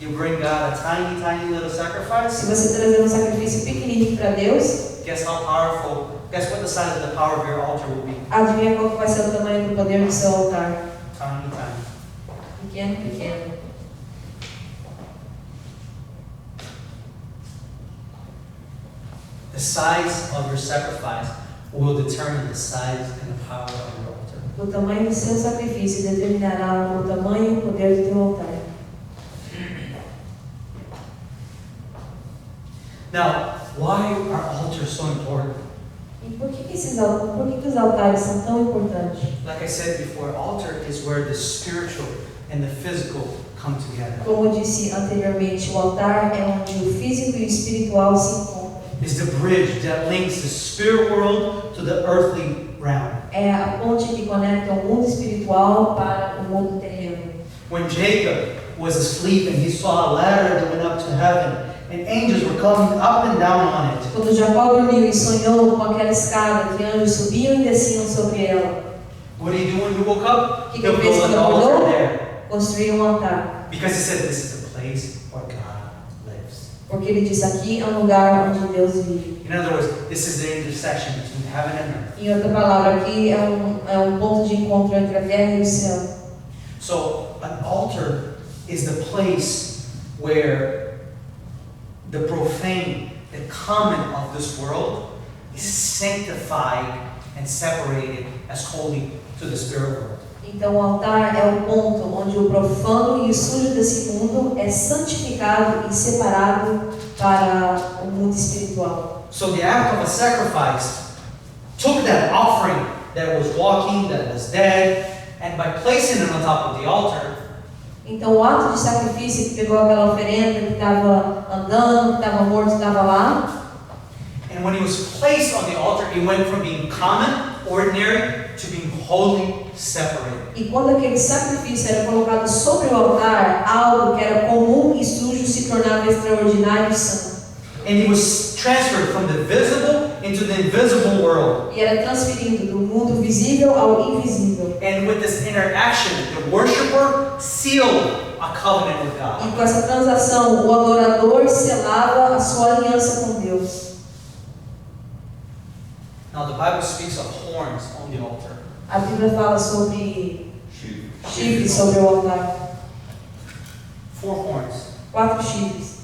You bring God a tiny, tiny little Se sacrifice. você trazer um sacrifício pequenininho para Deus, Guess how powerful, guess what the size of the power of your altar will be? adivinha qual que vai ser o tamanho do poder do seu altar? Tiny, tiny. Pequeno, pequeno. The size of your sacrifice will determine the size and the power of your altar. O tamanho do seu sacrifício determinará o tamanho e o poder do teu altar. Now, why are altars so important? E por que os altares são tão importantes? Like I said before, altar is where the spiritual and the physical come together. Como eu disse anteriormente, o altar é onde o físico e o espiritual se encontram. It's the bridge that links the spirit world to the earthly realm. É a ponte que conecta o mundo espiritual para o mundo terreno. When Jacob was asleep and he saw a ladder that went up to heaven, and angels were coming up and down on it. Quando Jacó dormiu e sonhou com aquela escada que anjos subiam e desciam sobre ela, What did he do when he woke up? que He built fez quando an altar acordou? there. Construiu um altar. Because he said this is the place where God lives. Porque ele disse: aqui é um lugar onde Deus vive. In other words, this is the intersection between heaven and earth. Em outra palavra, aqui é um ponto de encontro entre a terra e o céu. So an altar is the place where the profane, the common of this world is sanctified and separated as holy to the spirit world. Então o altar é o ponto onde o profano e o sujo desse mundo é santificado e separado para o mundo espiritual. So the act of a sacrifice took that offering that was walking, that was dead, and by placing it on top of the altar, Então o ato de sacrifício que pegou aquela oferenda que estava andando, que estava morto, estava lá, and when it was placed on the altar, it went from being common, ordinary, to being holy, separated. e quando aquele sacrifício era colocado sobre o altar, algo que era comum e sujo se tornava extraordinário e santo. And it was transferred from the visible into the invisible world. E era transferido do mundo visível ao invisível. And with this interaction, the worshiper sealed a covenant with E God. com essa transação, o adorador selava a sua aliança com Deus. Now the Bible speaks of horns on the altar. A Bíblia fala sobre chifres sobre o altar. 4 horns. 4 chifres.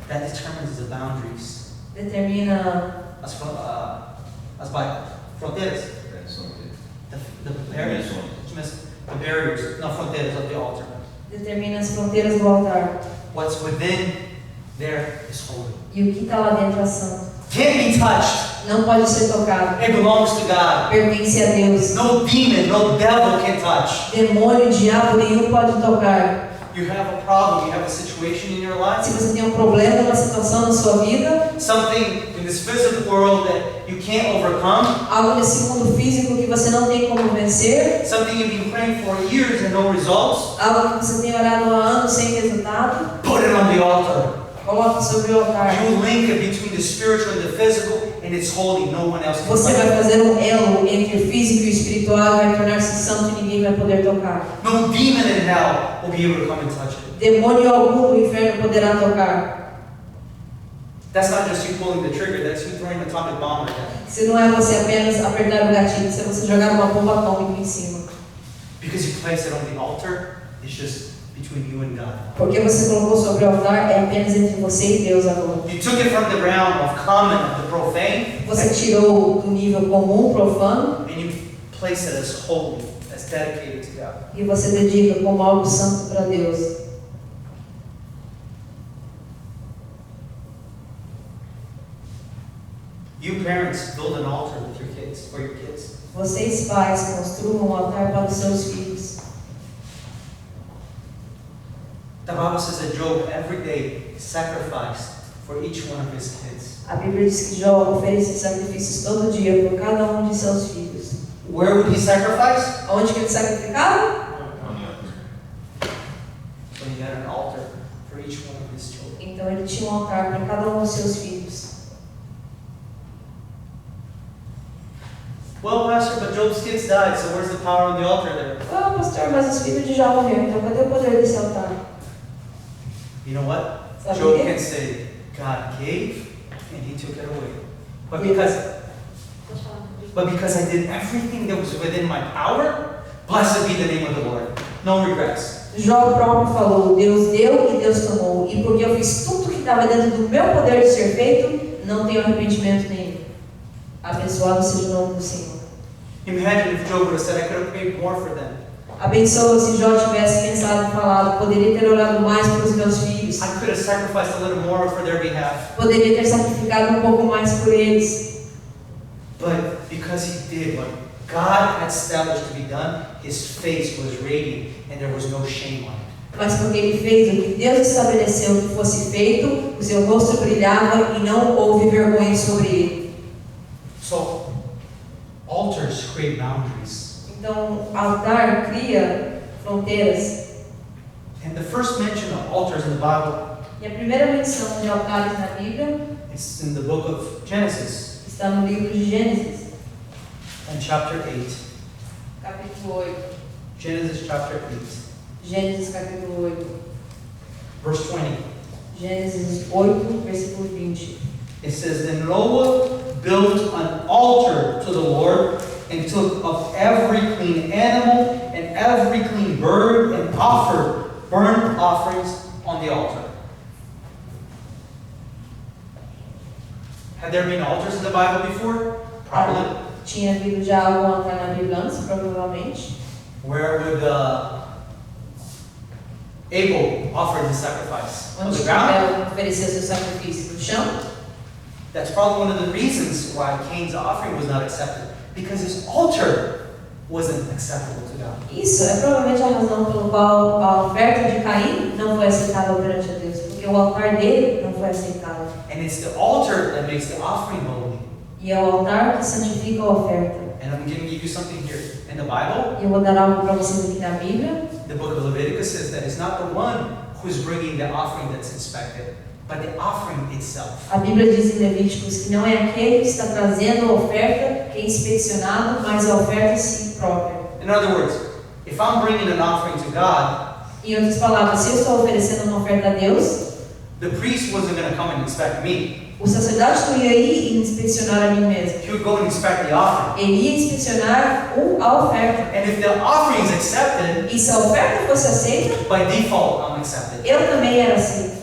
That determines the boundaries. Determina As fronteiras. The barriers. The barriers, not fronteiras of the altar. determina as fronteiras do altar. What's within there is holy. E o que está lá dentro é santo. Can't be touched. Não pode ser tocado. It belongs to God. Pertence a Deus. No demon, no devil can touch. Demônio, diabo nenhum pode tocar. You have a problem, you have a situation in your life, Se você tem um problema, uma situação na sua vida, something in this physical world that you can't overcome, algo nesse mundo físico que você não tem como vencer, something you've been praying for years and no results, algo que você tem orado há anos sem resultado, put it on the altar. coloque sobre o altar. You link it between the spiritual and the physical, and it's holy. No one else can Você vai touch it. fazer um elo entre o físico e o espiritual e vai tornar-se santo e ninguém vai poder tocar. No demon in hell will be able to come and touch it. Demônio algum no inferno poderá tocar. That's not just you pulling the trigger, that's you throwing an atomic bomb at that. Se não é você apenas apertar o gatilho, se é você jogar uma bomba atômica em cima. Because you place it on the altar, it's just between you and God. Porque você colocou sobre o altar é apenas entre você e Deus agora. You took it from the realm of common, of the profane, Você tirou do nível comum, profano, and you place it as holy, as dedicated to God. e você dedica como algo santo para Deus. You parents build an altar with your kids, for your kids. Vocês pais construam um altar para os seus filhos. The Bible says that Job every day sacrificed for each one of his kids. A Bíblia diz que Jó oferecia sacrifícios todo dia por cada um de seus filhos. Where would he sacrifice? Aonde que ele sacrificava? So he had an altar for each one of his children. Então ele tinha um altar para cada um dos seus filhos. Well, Pastor, but Job's kids died, so where's the power on the altar there? Ah, pastor, mas os filhos de Jó morreram, então cadê o poder desse altar? You know what? Sabe Job por quê? can say, God gave and he took it away. But because I did everything that was within my power, blessed be the name of the Lord. No regrets. Jó próprio falou, Deus deu e Deus tomou. E porque eu fiz tudo que estava dentro do meu poder de ser feito, não tenho arrependimento nenhum. Abençoado seja o nome do Senhor. Imagine if Job would have said, I could have paid more for them. Abençoa se Jó tivesse pensado e falado, poderia ter orado mais para os meus filhos. I could have sacrificed a little more for their behalf. Poderia ter sacrificado um pouco mais por eles. But because he did what God had established to be done, his face was radiant and there was no shame on it. Mas porque ele fez o que Deus estabeleceu que fosse feito, o seu rosto brilhava e não houve vergonha sobre ele. So, altars create boundaries. Então, altar cria fronteiras. And the first mention of altars in the Bible, E a primeira menção de altares na Bíblia it's in the book of Genesis, está no livro de Gênesis, in chapter 8. capítulo 8. Genesis chapter 8, Gênesis capítulo 8. verse 20. Gênesis 8, versículo 20. It says, Then Noah built an altar to the Lord and took of every clean animal and every clean bird and offered burnt offerings on the altar. Had there been altars in the Bible before? Probably. Tinha havido já algum altar na Bíblia antes, provavelmente. Where would Abel offer his sacrifice? On Onde the ground? Abel ofereceu seu sacrifício? No chão? That's probably one of the reasons why Cain's offering was not accepted. Because his altar wasn't acceptable to God. Isso é provavelmente a razão pelo qual a oferta de Caim não foi aceitável perante a Deus, porque o altar dele não foi aceitável. And it's the altar that makes the offering holy. E é o altar que santifica a oferta. And I'm going to give you something here. In the Bible, E eu vou dar algo para vocês aqui na Bíblia. the book of Leviticus says that it's not the one who's bringing the offering that's inspected, but the offering itself. A Bíblia diz em Levíticos que não é aquele que está trazendo a oferta que é inspecionado, mas a oferta em si própria. In other words, if I'm bringing an offering to God, Em outras palavras, se eu estou oferecendo uma oferta a Deus, the priest wasn't going to come and inspect me. o sacerdote não ia ir e inspecionar a mim mesmo. He would go and inspect the offering. Ele ia inspecionar a oferta. And if the offering is accepted, E se a oferta fosse aceita, by default, I'm accepted. eu também era aceito.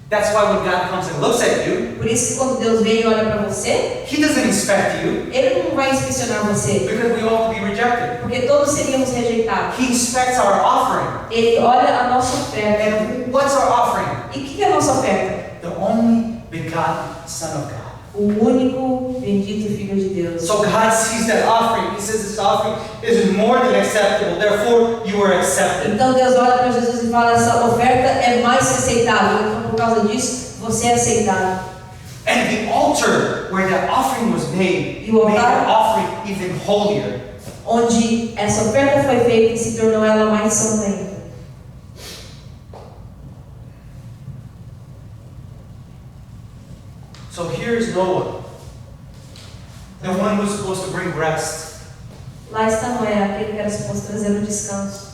That's why when God comes and looks at you, Por isso que quando Deus vem e olha para você, He doesn't inspect you Ele não vai inspecionar você, because we all have to be rejected. porque todos seríamos rejeitados. He inspects our offering. Ele olha a nossa oferta. And what's our offering? E o que é a nossa oferta? The only begotten Son of God. O único bendito Filho de Deus. So God sees that offering. He says this offering is more than acceptable. Therefore, you are accepted. Então Deus olha para Jesus e fala: essa oferta é mais que aceitável. Então, por causa disso, você é aceitado. And the altar where that offering was made E o made altar- that offering even holier. Onde essa oferta foi feita e se tornou ela mais santa ainda. So here's Noah, the one who's supposed to bring rest. Lá está Noé, aquele que era suposto trazer o descanso.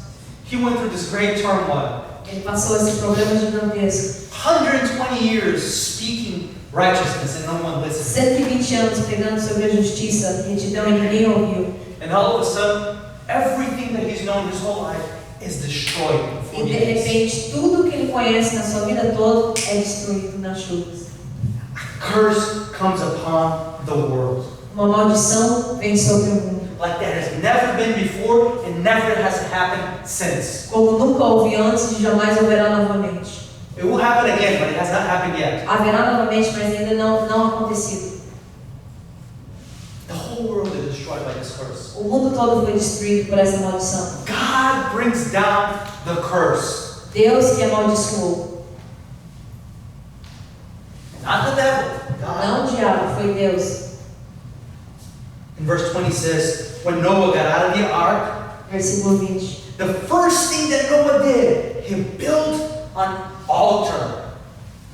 He went through this great turmoil. Ele passou esse problema gigantesco. 120 years speaking righteousness and no one listened. 120 anos pregando sobre a justiça, retidão e ninguém ouviu. And all of a sudden, everything that he's known his whole life is destroyed E before de he is. repente, tudo que ele conhece na sua vida toda é destruído nas chuvas. Curse comes upon the world Uma maldição vem sobre o mundo. like that has never been before and never has happened since. Como nunca houve antes e jamais haverá novamente. It will happen again, but it has not happened yet. Haverá novamente, mas ainda não acontecido. whole world is destroyed by this curse. O mundo todo foi destruído por essa maldição. God brings down the curse. Deus que amaldiçoou. Not the devil. Não o diabo, foi Deus. In verse 20 says, when Noah got out of the ark, Versículo 20. the first thing that Noah did, he built an altar.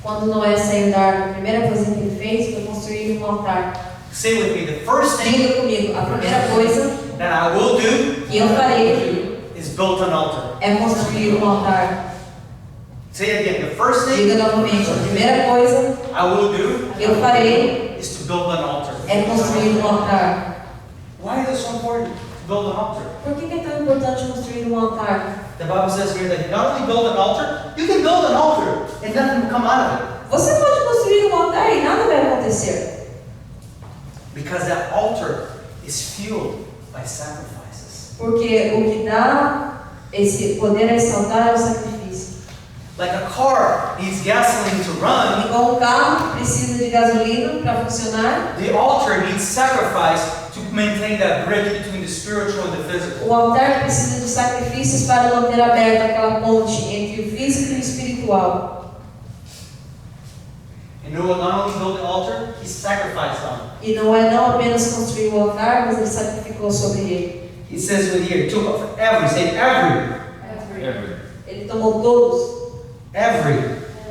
Quando Noé saiu da arca, a primeira coisa que ele fez foi construir um altar. Say with me, the first thing Diga comigo, a primeira coisa that I will do que eu farei is build an altar. é construir um altar. Say it again, the first thing Diga novamente, a primeira coisa I will do que eu farei is to build an altar. é construir um altar. Why is it so important to build an altar? Por que é tão importante construir um altar? The Bible says here that you not only build an altar, you can build an altar and nothing will come out of it. Você pode construir um altar e nada vai acontecer. Because that altar is fueled by sacrifices. Porque o que dá esse poder a esse altar é o sacrifício. Like a car needs gasoline to run, Igual um carro precisa de gasolina para funcionar, the altar needs sacrifice to maintain that bridge between the spiritual and the physical. o altar precisa de sacrifícios para manter aberta aquela ponte entre o físico e o espiritual. And Noah not only built the altar, he sacrificed on it. E não é não apenas construir o altar, mas ele sacrificou sobre ele. He says with here, he took up every, say every, Ele tomou todos,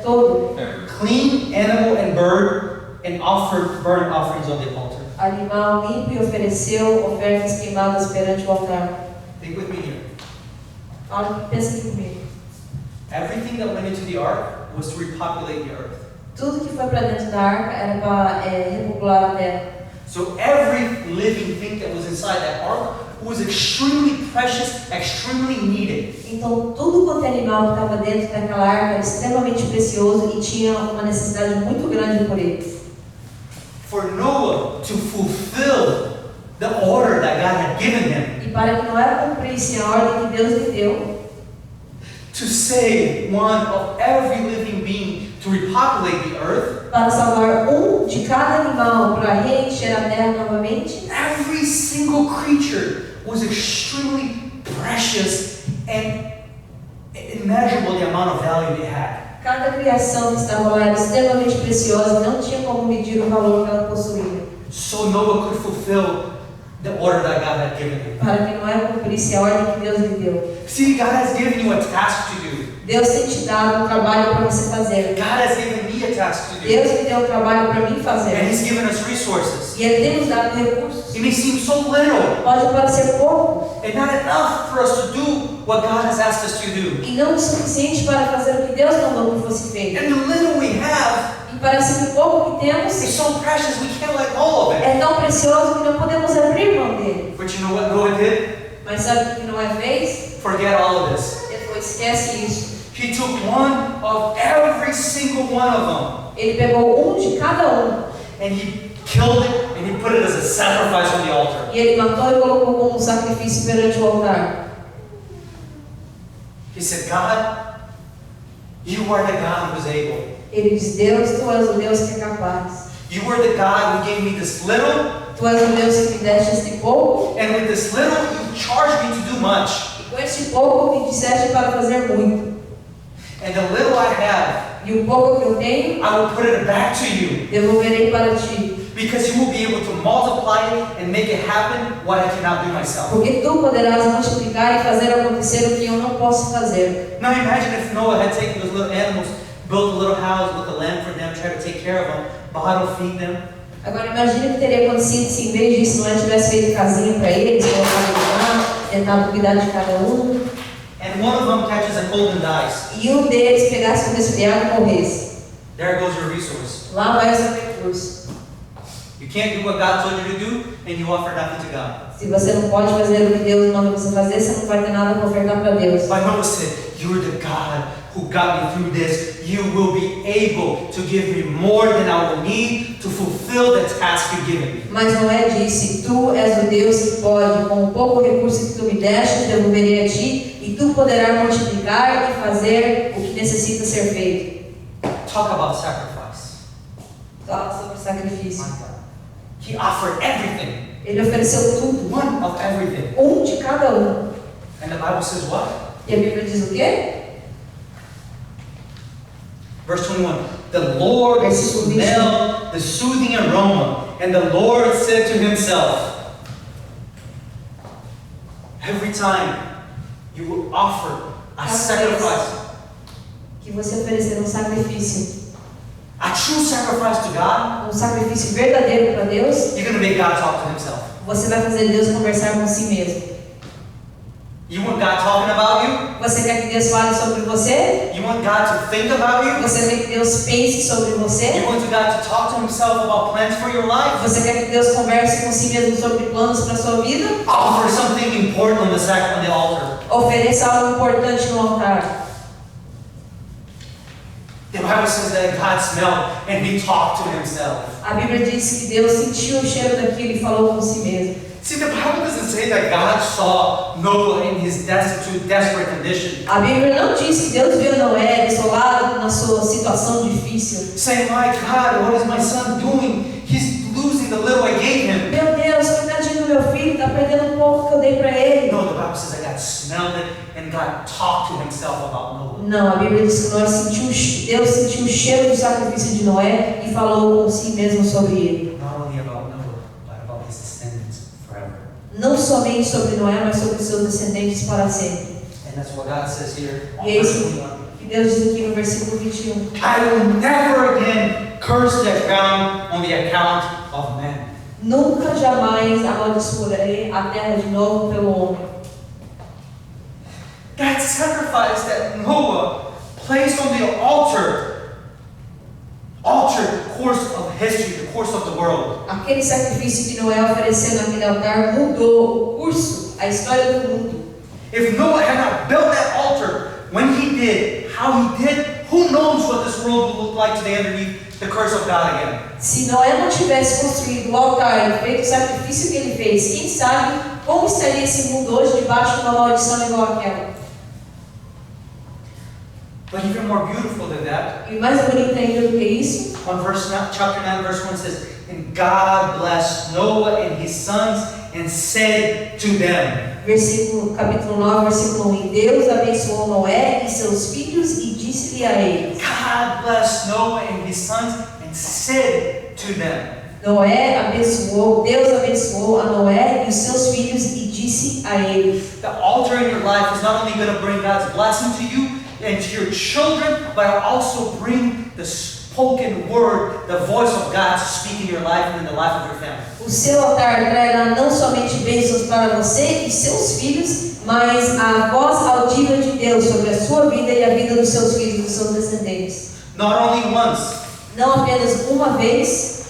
todo, clean animal and bird and offered burnt offerings on the altar. animal limpo e ofereceu ofertas queimadas perante o altar. Think with me here. Fala, pensa aqui comigo. Everything that went into the ark was to repopulate the earth. Tudo que foi para dentro da arca era para repopular a terra. So every living thing that was inside that ark was extremely precious, extremely needed. Então, tudo quanto é animal que estava dentro daquela arca era extremamente precioso e tinha uma necessidade muito grande por ele. For Noah to fulfill the order that God had given him, E para que Noé cumprisse a ordem que Deus lhe deu, to save one of every living being to repopulate the earth, para salvar um de cada animal para reencher a terra novamente, every single creature was extremely precious and immeasurable the amount of value they had. cada criação que estava lá era extremamente preciosa e não tinha como medir o valor que ela possuía. So Noah could fulfill the order that God had given him. Para que Noé cumprisse a ordem que Deus lhe deu. See, God has given you a task to do. Deus tem te dado um trabalho para você fazer. God has given me a task to do. Deus me deu um trabalho para mim And fazer. He's given us resources. E Ele tem nos dado recursos. It may seem so little Pode parecer pouco and not enough for us to do what God has asked us to do. e não o suficiente para fazer o que Deus mandou que fosse feito. And the little we have E parece que o pouco que temos is so precious we can't let go of it. é tão precioso que não podemos abrir mão dele. But you know what Noah did? Mas sabe o que Noé fez? Forget all of this. Ele falou, esquece isso. He took one of every single one of them Ele pegou um de cada um and he killed it and he put it as a sacrifice on the altar. e ele matou e colocou como um sacrifício perante o altar. He said, God, you are the God who is able. Ele diz, Deus, tu és o Deus que é capaz. You are the God who gave me this little, Tu és o Deus que me deste este pouco and with this little you charged me to do much. e com este pouco me disseste para fazer muito. And the little I have, E o pouco que eu tenho, I will put it back to you. devolverei para ti. Because you will be able to multiply it and make it happen what I cannot do myself. Porque tu poderás multiplicar e fazer acontecer o que eu não posso fazer. Now imagine if Noah had taken those little animals, built a little house with a lamb for them, tried to take care of them, bottle feed them. Agora imagine o que teria acontecido se em vez disso Noé tivesse feito casinha para eles, colocado lá, tentado cuidar de cada um. And one of them catches a cold and dies. E um deles pegasse um resfriado e morresse. There goes your resource. Lá vai o seu recurso. You can't do what God told you to do, and you offer nothing to God. Se você não pode fazer o que Deus manda você fazer, você não vai ter nada para ofertar para Deus. But Noah said, you're the God who got me through this. You will be able to give me more than I will need to fulfill the task you've given me. Mas Noé disse, tu és o Deus que pode, com o pouco recurso que tu me deste, devolverei a ti, e tu poderás multiplicar e fazer o que necessita ser feito. Talk about sacrifice. Fala sobre sacrifício. My God. He offered everything. Ele ofereceu tudo. One of everything. Um de cada um. And the Bible says what? E a Bíblia diz o quê? Verse 21. The Lord smelled the soothing aroma, and the Lord said to himself, every time you will offer a sacrifice, que você oferecer um sacrifício, a true sacrifice to God, um sacrifício verdadeiro para Deus, you're going to make God talk to himself. você vai fazer Deus conversar com si mesmo. You want God talking about you? Você quer que Deus fale sobre você? You want God to think about you? Você quer que Deus pense sobre você? You want God to talk to himself about plans for your life? Você quer que Deus converse com si mesmo sobre planos para sua vida? Offer something important on the altar. Ofereça algo importante no altar. The Bible says that God smelled and he talked to himself. A Bíblia diz que Deus sentiu o cheiro daquilo e falou com si mesmo. See, the Bible doesn't say that God saw Noah in his destitute, desperate condition. A Bíblia não diz que Deus viu Noé desolado na sua situação difícil. Saying, my God, what is my son doing? He's losing the little I gave him. Meu Deus, coitadinho do meu filho, está perdendo um pouco que eu dei para ele. No, the Bible says that God smelled it and God talked to himself about Noah. Não, a Bíblia diz que Deus sentiu o cheiro do sacrifício de Noé e falou com si mesmo sobre ele. Not only about Noah, but about his descendants forever. Não somente sobre Noé, mas sobre seus descendentes para sempre. And that's what God says here. E é isso que Deus diz aqui no versículo 21. I will never again curse the ground on the account of men. Nunca jamais amaldiçoarei a terra de novo pelo homem. That sacrifice that Noah placed on the altar, altered the course of history, the course of the world. Aquele sacrifício que Noé ofereceu naquele altar mudou o curso, a história do mundo. If Noah had not built that altar, when he did, how he did, who knows what this world will look like today underneath the curse of God again. Se Noé não tivesse construído o altar e feito o sacrifício que ele fez, quem sabe como estaria esse mundo hoje debaixo de uma maldição igual àquela? But even more beautiful than that, E mais bonito ainda do que isso, chapter 9, verse 1 says, and God blessed Noah and his sons and said to them. capítulo 9, versículo 1. E Deus abençoou Noé e seus filhos e disse-lhe a eles. God blessed Noah and his sons and said to them. Deus abençoou a Noé e os seus filhos e disse a eles. The altar in your life is not only going to bring God's blessing to you and to your children, but it'll also bring the spoken word, the voice of God to speak in your life and in the life of your family. O seu altar trará não somente bênçãos para você e seus filhos, mas a voz audível de Deus sobre a sua vida e a vida dos seus filhos e dos seus descendentes. Not only once, Não apenas uma vez,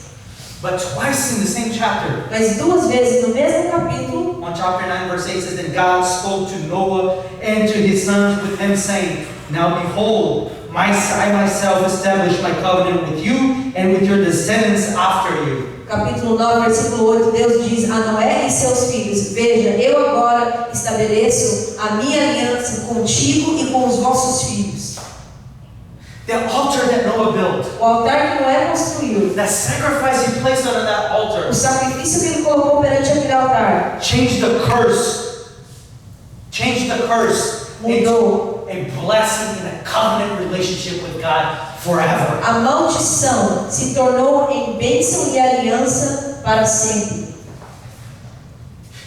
but twice in the same chapter. mas duas vezes no mesmo capítulo. On chapter 9, verse 8 says, then God spoke to Noah and to his sons with him, saying, now behold, I myself establish my covenant with you and with your descendants after you. Capítulo 9, versículo 8, Deus diz a Noé e seus filhos, veja, eu agora estabeleço a minha aliança contigo e com os vossos filhos. The altar that Noah built, O altar que Noé construiu, that sacrifice he placed on that altar, o sacrifício que ele colocou perante aquele altar, changed the curse mudou into a blessing and a covenant relationship with God forever. a maldição, se tornou em bênção e aliança para sempre.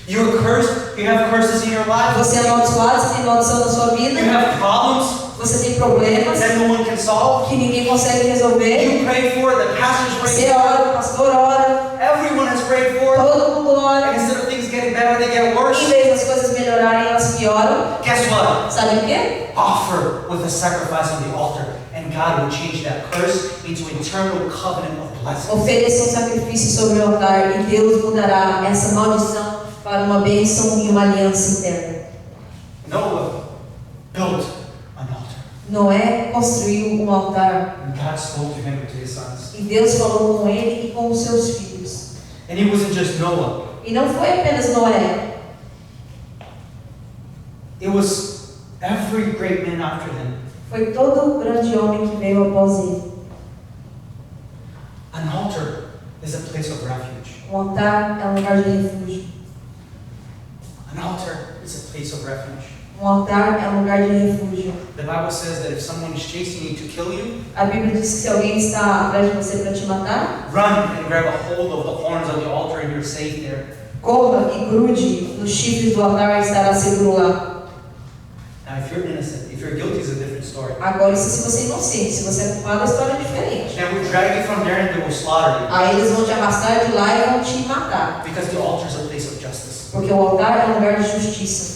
You're cursed, you have curses in your life, Você é amaldiçoado, você tem maldição na sua vida, you have problems você tem problemas that no one can solve. que ninguém consegue resolver. You pray for it, the pastors Você pray for ora, it, o pastor ora, everyone has prayed for it, todo mundo ora. and instead of things getting better, they get worse. Em vez das coisas melhorarem, elas pioram. Guess what? Sabe o quê? Offer with a sacrifice on the altar, and God will change that curse into eternal covenant of blessing. Ofereça um sacrifício sobre o altar e Deus mudará essa maldição para uma bênção e uma aliança eterna. Noah built an altar, Noé construiu um altar and God spoke to him and to his sons. e Deus falou com ele e com os seus filhos. And it wasn't just Noah. E não foi apenas Noé, It was every great man after him. foi todo o grande homem que veio após ele. An altar is a place of refuge. altar é um lugar de refúgio. An altar is a place of refuge. Altar é um lugar de refúgio. The Bible says that if someone is chasing you to kill you, A Bíblia diz que se alguém está atrás de você para te matar, run and grab a hold of the horns of the altar and you're safe there. corra e grude nos chifres do altar e estará seguro lá. Now, if you're innocent, if you're guilty, it's a different story. Agora, isso se você é inocente, se você é culpado, a história é diferente. They will drag you from there and they will slaughter you. Aí eles vão te arrastar de lá e vão te matar. Because the altar is a place of justice. Porque o altar é um lugar de justiça.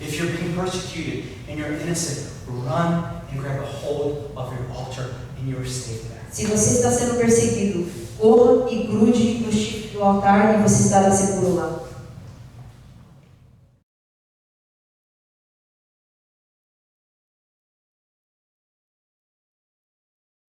If you're being persecuted and you're innocent, run and grab a hold of your altar and you're safe there. Se você está sendo perseguido, corra e grude no chifre do altar e você estará seguro lá.